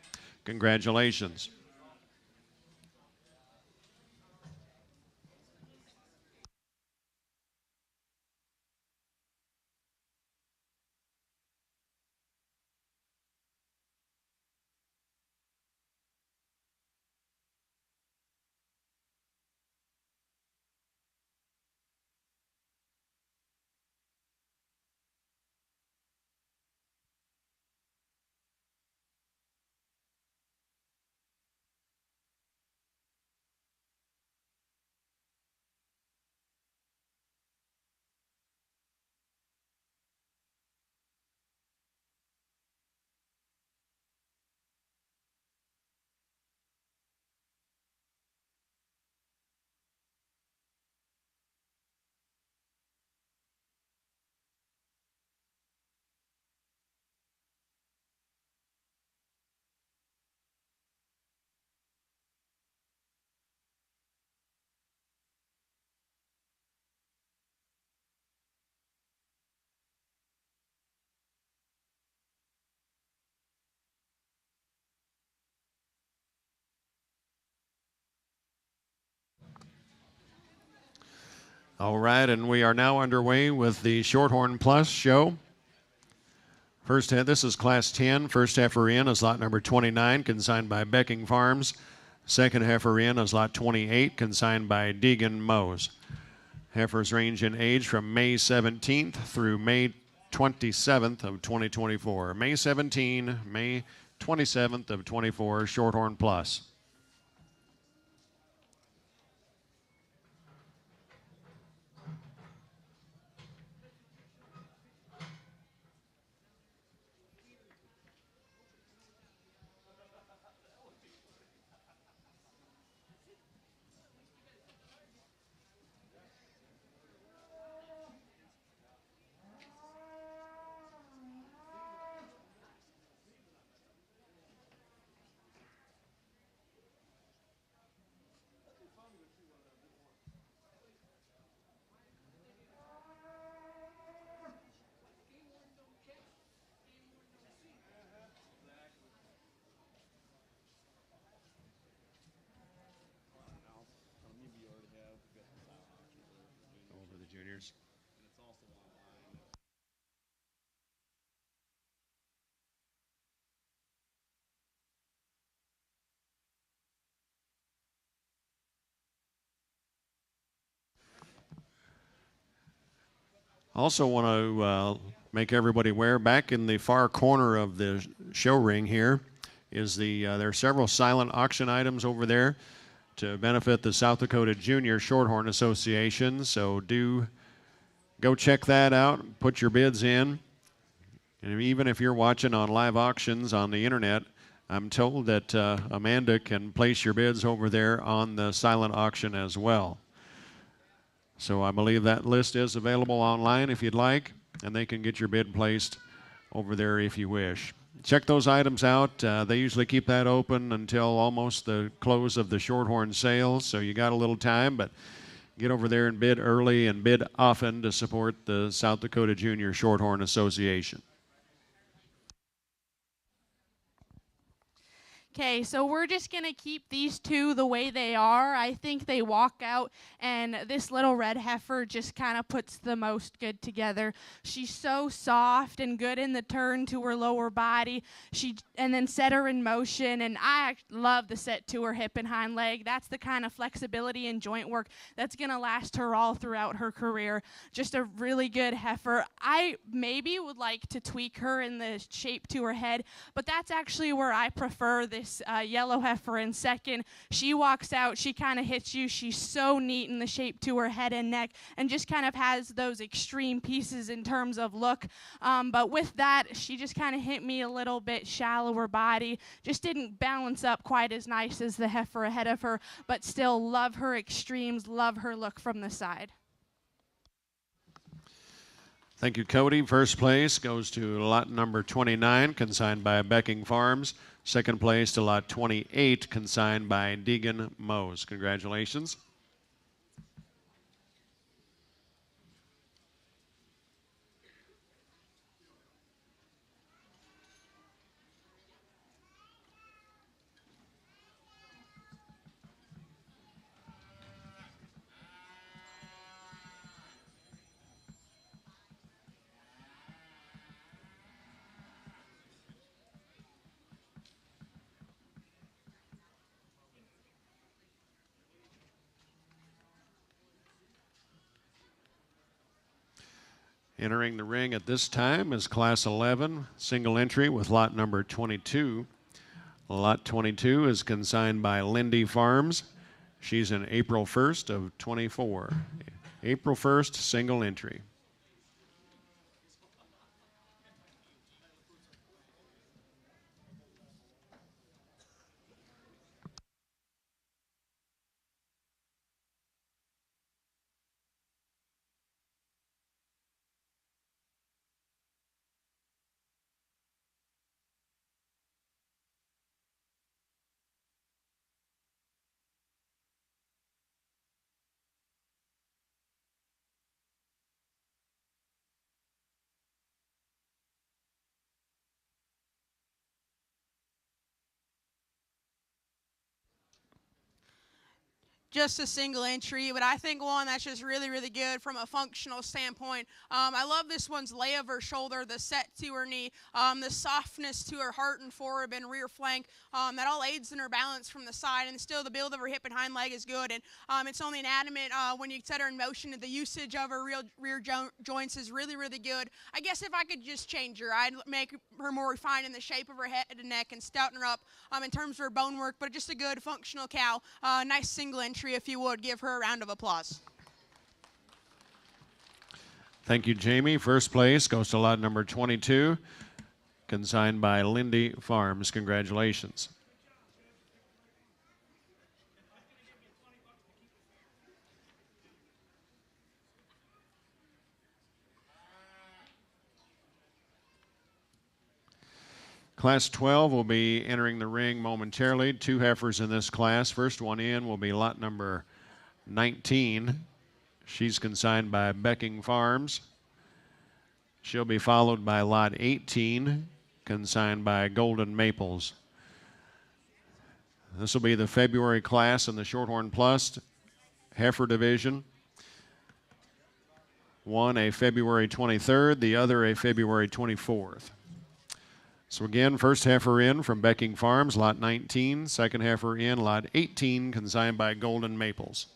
Congratulations. All right, and we are now underway with the Shorthorn Plus show. First, this is Class 10. First heifer in is lot number 29, consigned by Becking Farms. Second heifer in is lot 28, consigned by Deegan Mose. Heifers range in age from May 17th through May 27th of 2024. May 17, May 27th of 24, Shorthorn Plus. Also want to make everybody aware, back in the far corner of the show ring here is there are several silent auction items over there to benefit the South Dakota Junior Shorthorn Association. So do go check that out, put your bids in. And even if you're watching on live auctions on the internet, I'm told that Amanda can place your bids over there on the silent auction as well. So I believe that list is available online if you'd like, and they can get your bid placed over there if you wish. Check those items out. They usually keep that open until almost the close of the Shorthorn sales, so you got a little time, but get over there and bid early and bid often to support the South Dakota Junior Shorthorn Association. Okay, so we're just going to keep these two the way they are. I think they walk out, and this little red heifer just kind of puts the most good together. She's so soft and good in the turn to her lower body. And then set her in motion, and I love the set to her hip and hind leg. That's the kind of flexibility and joint work that's going to last her all throughout her career. Just a really good heifer. I maybe would like to tweak her in the shape to her head, but that's actually where I prefer this yellow heifer in second. She walks out, she kind of hits you. She's so neat in the shape to her head and neck, and just kind of has those extreme pieces in terms of look. But with that, she just kind of hit me a little bit shallower body. Just didn't balance up quite as nice as the heifer ahead of her, but still love her extremes, love her look from the side. Thank you, Cody. First place goes to lot number 29, consigned by Becking Farms. Second place to lot 28, consigned by Deegan Mose. Congratulations. Entering the ring at this time is Class 11, single entry with lot number 22. Lot 22 is consigned by Lindy Farms. She's in April 1st of 24. April 1st, single entry. Just a single entry, but I think one that's just really, really good from a functional standpoint. I love this one's lay of her shoulder, the set to her knee, the softness to her heart and forward and rear flank. That all aids in her balance from the side, and still the build of her hip and hind leg is good. And it's only inanimate when you set her in motion. The usage of her rear joints is really, really good. I guess if I could just change her, I'd make her more refined in the shape of her head and neck and stouten her up in terms of her bone work, but just a good functional cow. Nice single entry. If you would, give her a round of applause. Thank you, Jamie. First place goes to lot number 22, consigned by Lindy Farms. Congratulations. Class 12 will be entering the ring momentarily. Two heifers in this class. First one in will be lot number 19. She's consigned by Becking Farms. She'll be followed by lot 18, consigned by Golden Maples. This will be the February class in the Shorthorn Plus heifer division. One a February 23rd, the other a February 24th. So again, first heifer in from Becking Farms, lot 19. Second heifer in, lot 18, consigned by Golden Maples.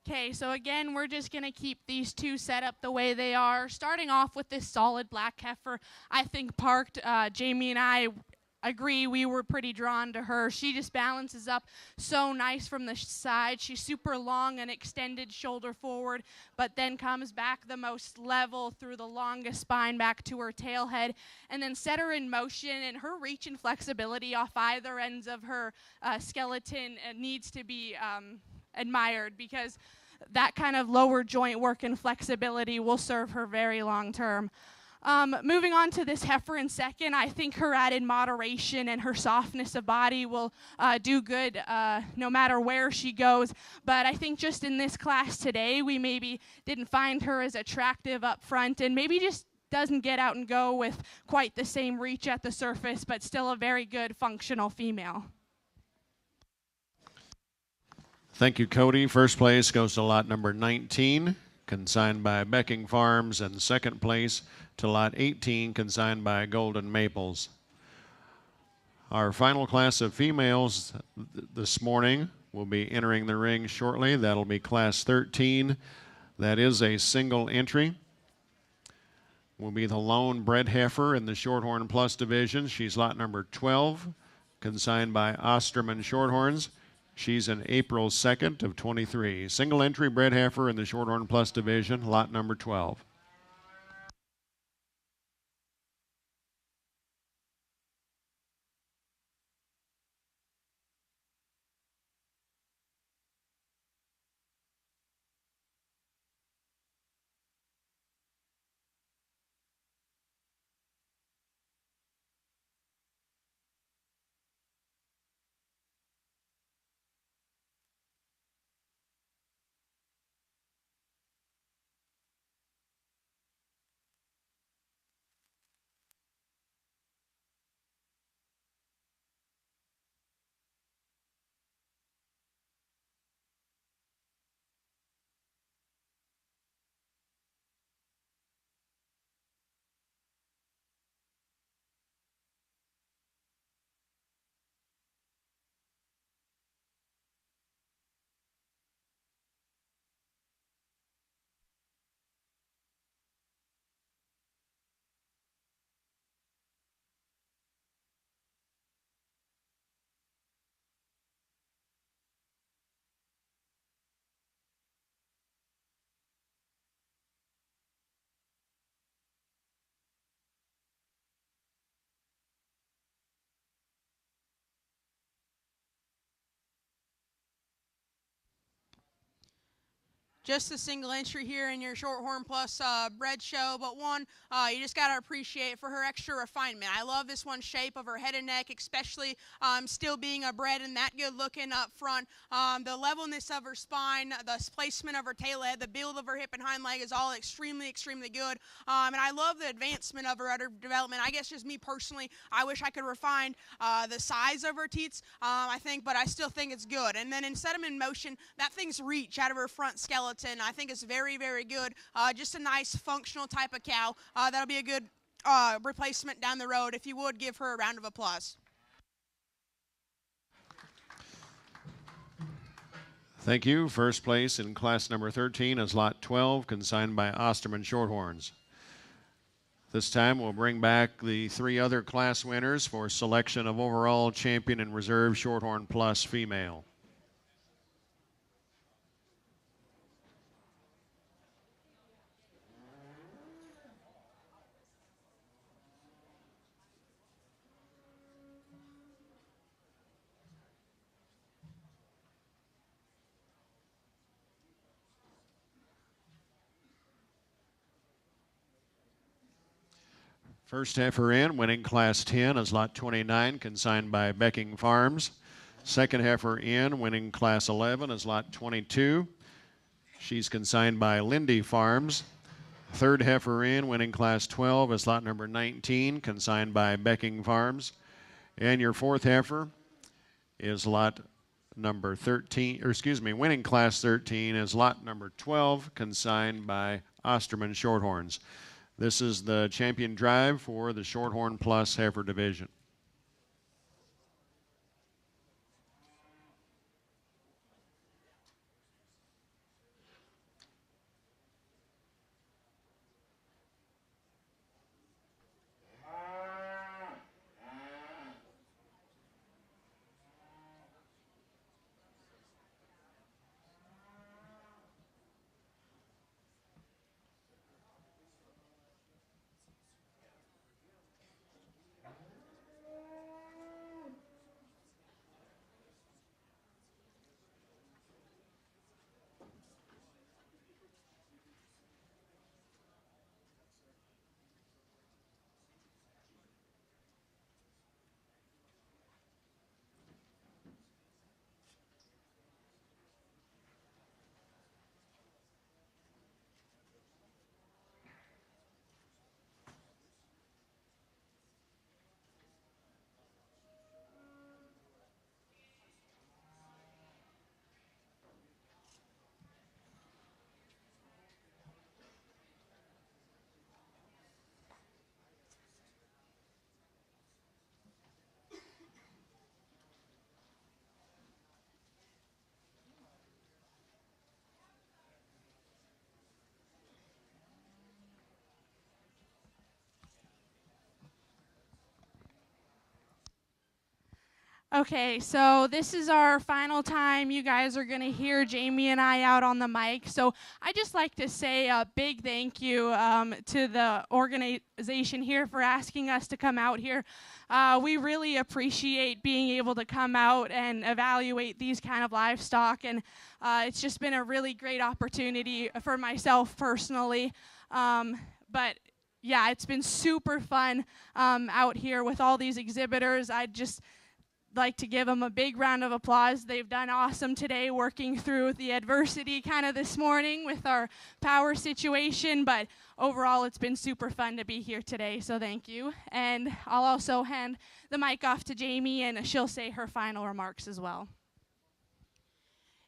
Okay, so again, we're just going to keep these two set up the way they are. Starting off with this solid black heifer, I think parked. Jamie and I agree we were pretty drawn to her. She just balances up so nice from the side. She's super long and extended shoulder forward, but then comes back the most level through the longest spine back to her tail head, and then set her in motion. And her reach and flexibility off either ends of her skeleton needs to be admired, because that kind of lower joint work and flexibility will serve her very long term. Moving on to this heifer in second, I think her added moderation and her softness of body will do good no matter where she goes. But I think just in this class today, we maybe didn't find her as attractive up front, and maybe just doesn't get out and go with quite the same reach at the surface, but still a very good functional female. Thank you, Cody. First place goes to lot number 19, consigned by Becking Farms, and second place to lot 18, consigned by Golden Maples. Our final class of females this morning will be entering the ring shortly. That'll be class 13. That is a single entry. Will be the lone bred heifer in the Shorthorn Plus division. She's lot number 12, consigned by Osterman Shorthorns. She's an April 2nd of 23. Single entry bred heifer in the Shorthorn Plus division, lot number 12. Just a single entry here in your Shorthorn Plus bred show, but one you just got to appreciate for her extra refinement. I love this one shape of her head and neck, especially still being a bred and that good looking up front. The levelness of her spine, the placement of her tail head, the build of her hip and hind leg is all extremely, extremely good. And I love the advancement of her udder development. I guess just me personally, I wish I could refine the size of her teats, I think, but I still think it's good. And then instead of in motion, that thing's reach out of her front skeleton, I think is very, very good. Just a nice functional type of cow. That'll be a good replacement down the road. If you would, give her a round of applause. Thank you. First place in class number 13 is lot 12, consigned by Osterman Shorthorns. This time we'll bring back the three other class winners for selection of overall champion and reserve Shorthorn Plus female. First heifer in, winning class 10, is lot 29, consigned by Becking Farms. Second heifer in, winning class 11, is lot 22. She's consigned by Lindy Farms. Third heifer in, winning class 12, is lot number 19, consigned by Becking Farms. And your fourth heifer is lot number 13, or excuse me, winning class 13 is lot number 12, consigned by Osterman Shorthorns. This is the champion drive for the Shorthorn Plus heifer division. Okay, so this is our final time you guys are going to hear Jamie and I out on the mic. So I just like to say a big thank you to the organization here for asking us to come out here. We really appreciate being able to come out and evaluate these kind of livestock, and it's just been a really great opportunity for myself personally. But yeah, it's been super fun out here with all these exhibitors. I just like to give them a big round of applause. They've done awesome today working through the adversity kind of this morning with our power situation, but overall it's been super fun to be here today, so thank you. And I'll also hand the mic off to Jamie, and she'll say her final remarks as well.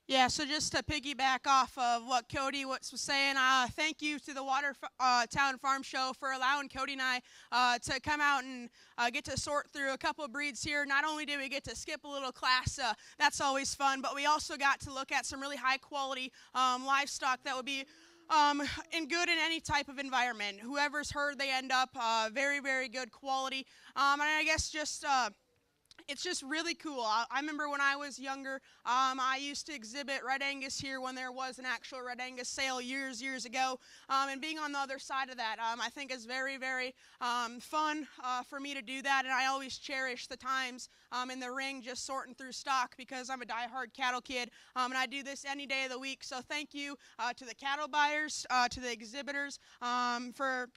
Yeah, so just to piggyback off of what Cody was saying, thank you to the Watertown Farm Show for allowing Cody and I to come out and get to sort through a couple of breeds here. Not only did we get to skip a little class, that's always fun, but we also got to look at some really high quality livestock that would be in any type of environment. Whoever's herd they end up, very, very good quality. And I guess just it's just really cool. I remember when I was younger, I used to exhibit Red Angus here when there was an actual Red Angus sale years ago. And being on the other side of that, I think is very, very fun for me to do that. And I always cherish the times in the ring just sorting through stock because I'm a diehard cattle kid. And I do this any day of the week. So thank you to the cattle buyers, to the exhibitors for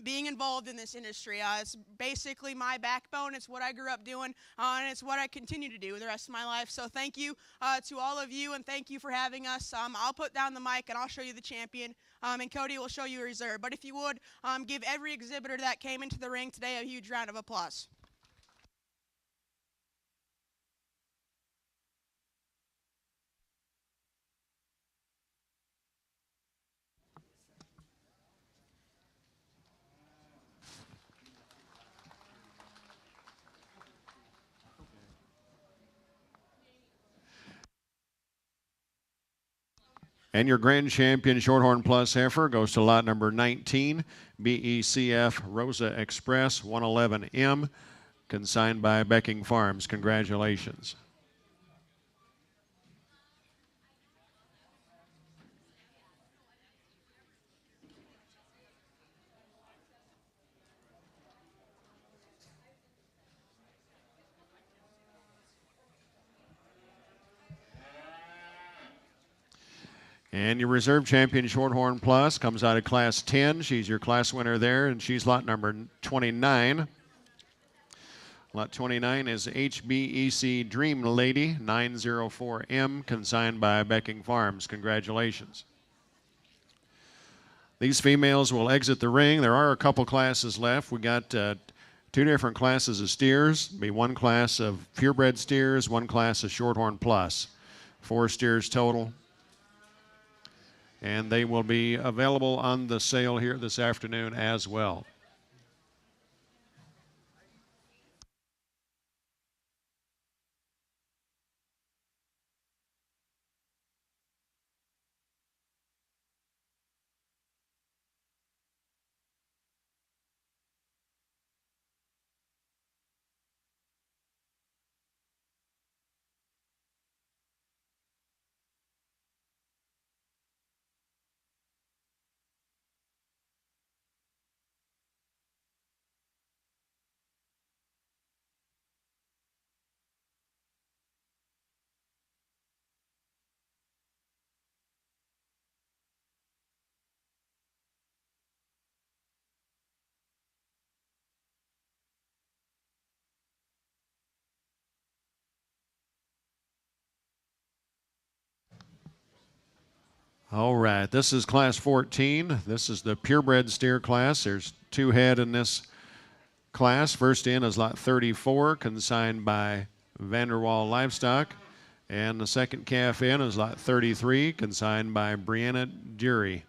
being involved in this industry. It's basically my backbone. It's what I grew up doing, and it's what I continue to do the rest of my life. So thank you to all of you, and thank you for having us. I'll put down the mic, and I'll show you the champion, and Cody will show you a reserve. But if you would, give every exhibitor that came into the ring today a huge round of applause. And your grand champion Shorthorn Plus heifer goes to lot number 19, BECF Rosa Express 111M, consigned by Becking Farms. Congratulations. And your reserve champion Shorthorn Plus comes out of class 10. She's your class winner there, and she's lot number 29. Lot 29 is HBEC Dream Lady 904M, consigned by Becking Farms. Congratulations. These females will exit the ring. There are a couple classes left. We got two different classes of steers. Be one class of purebred steers, one class of Shorthorn Plus. 4 steers total. And they will be available on the sale here this afternoon as well. All right, this is class 14. This is the purebred steer class. There's 2 head in this class. First in is lot 34, consigned by Vanderwall Livestock. And the second calf in is lot 33, consigned by Brianna Dury.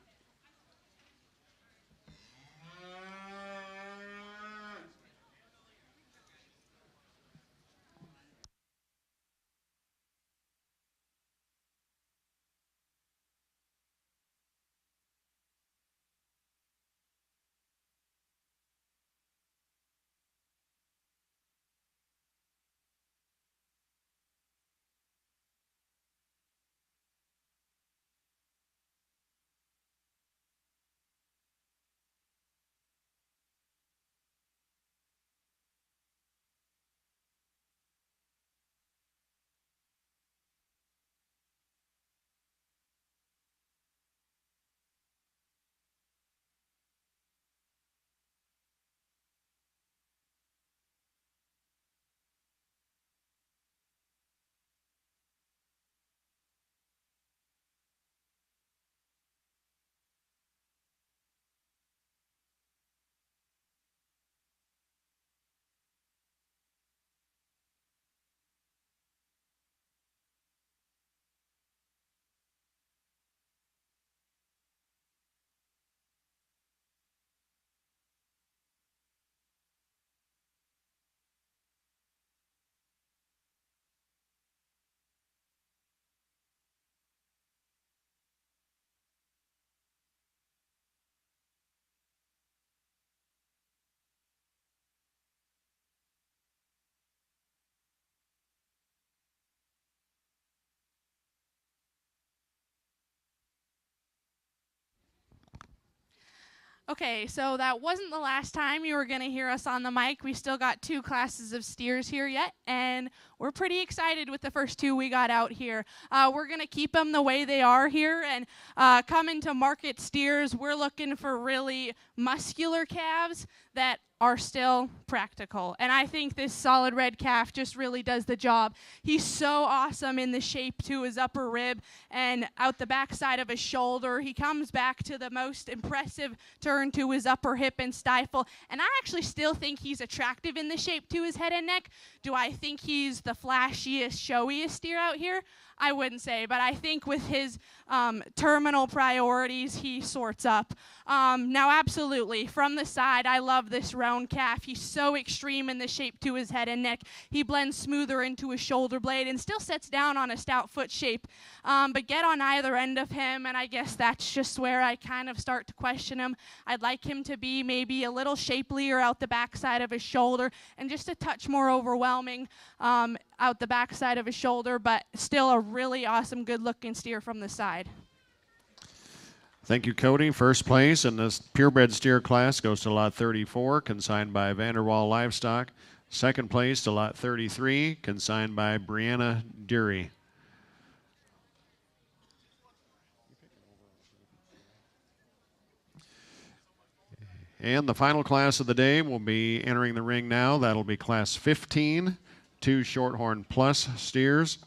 Okay, so that wasn't the last time you were going to hear us on the mic. We still got 2 classes of steers here yet, and we're pretty excited with the first 2 we got out here. We're going to keep them the way they are here, and coming to market steers, we're looking for really muscular calves that are still practical. And I think this solid red calf just really does the job. He's so awesome in the shape to his upper rib and out the backside of his shoulder. He comes back to the most impressive turn to his upper hip and stifle. And I actually still think he's attractive in the shape to his head and neck. Do I think he's the flashiest, showiest steer out here? I wouldn't say, but I think with his terminal priorities, he sorts up. Now, absolutely, from the side, I love this round calf. He's so extreme in the shape to his head and neck. He blends smoother into his shoulder blade and still sets down on a stout foot shape. But get on either end of him, and I guess that's just where I kind of start to question him. I'd like him to be maybe a little shapelier out the backside of his shoulder and just a touch more overwhelming out the backside of his shoulder, but still a really awesome, good-looking steer from the side. Thank you, Cody. First place in this purebred steer class goes to lot 34, consigned by Vanderwall Livestock. Second place to lot 33, consigned by Brianna Deary. And the final class of the day will be entering the ring now. That'll be class 15, 2 Shorthorn Plus steers.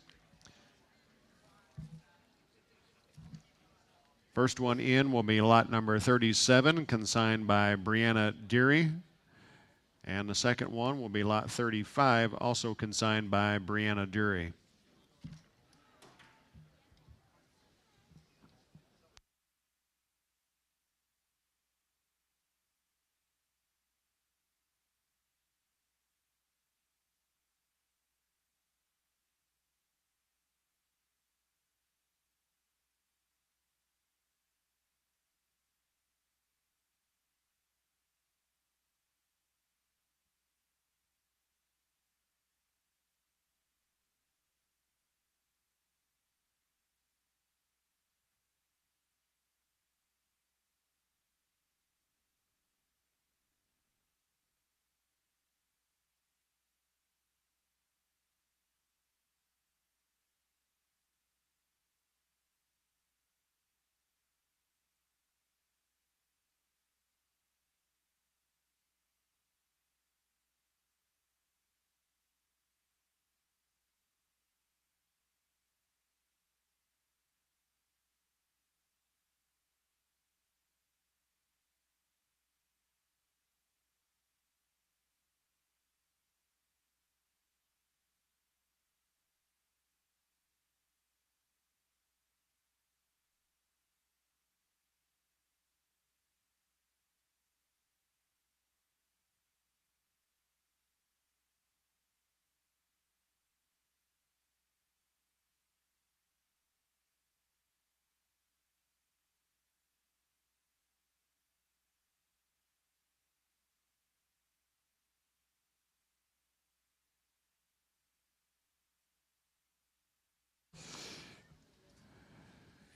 First one in will be lot number 37, consigned by Brianna Deary. And the second one will be lot 35, also consigned by Brianna Deary.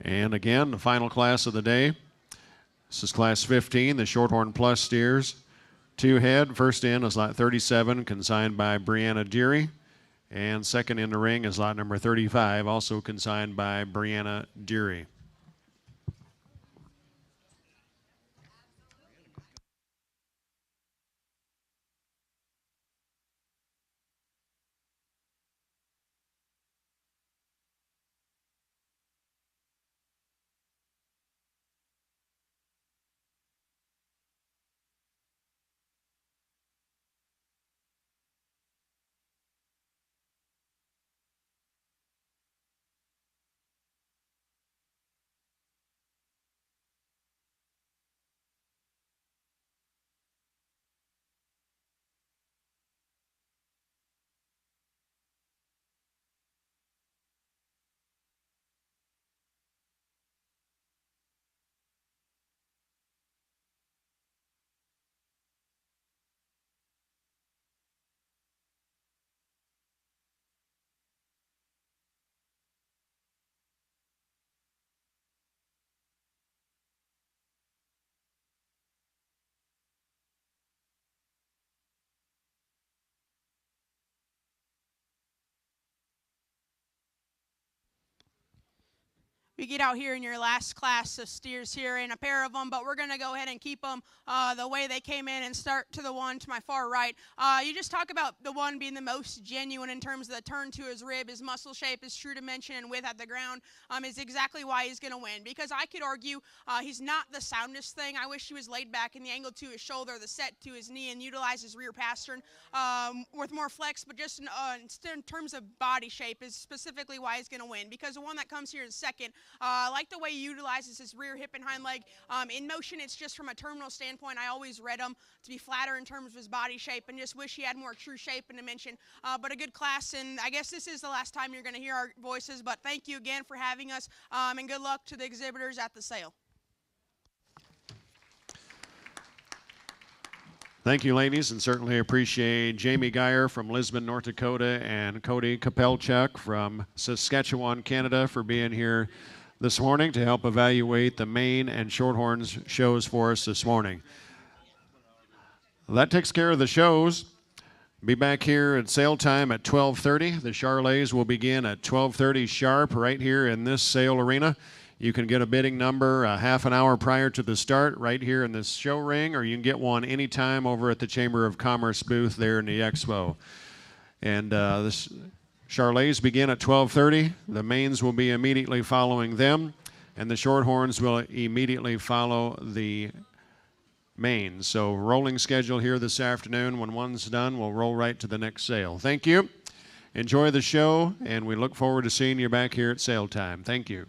And again, the final class of the day. This is class 15, the Shorthorn Plus steers. 2 head. First in is lot 37, consigned by Brianna Deary. And second in the ring is lot number 35, also consigned by Brianna Deary. we get out here in your last class of steers here in a pair of them, but we're going to go ahead and keep them the way they came in and start to the one to my far right. You just talk about the one being the most genuine in terms of the turn to his rib, his muscle shape, his true dimension, and width at the ground is exactly why he's going to win. Because I could argue he's not the soundest thing. I wish he was laid back in the angle to his shoulder, the set to his knee, and utilize his rear pastern with more flex, but just in terms of body shape is specifically why he's going to win. Because the one that comes here in second, I like the way he utilizes his rear hip and hind leg. In motion, it's just from a terminal standpoint. I always read him to be flatter in terms of his body shape and just wish he had more true shape and dimension. But a good class, and I guess this is the last time you're going to hear our voices, but thank you again for having us, and good luck to the exhibitors at the sale. Thank you, ladies, and certainly appreciate Jamie Geyer from Lisbon, North Dakota, and Cody Kapelchuk from Saskatchewan, Canada, for being here this morning to help evaluate the Maine and Shorthorns shows for us this morning. Well, that takes care of the shows. Be back here at sale time at 12:30. The Charolais will begin at 12:30 sharp right here in this sale arena. You can get a bidding number a half an hour prior to the start right here in this show ring, or you can get one anytime over at the Chamber of Commerce booth there in the expo. And this Charolais begin at 12:30. The Maines will be immediately following them, and the Shorthorns will immediately follow the Maines. So rolling schedule here this afternoon. When one's done, we'll roll right to the next sale. Thank you. Enjoy the show, and we look forward to seeing you back here at sale time. Thank you.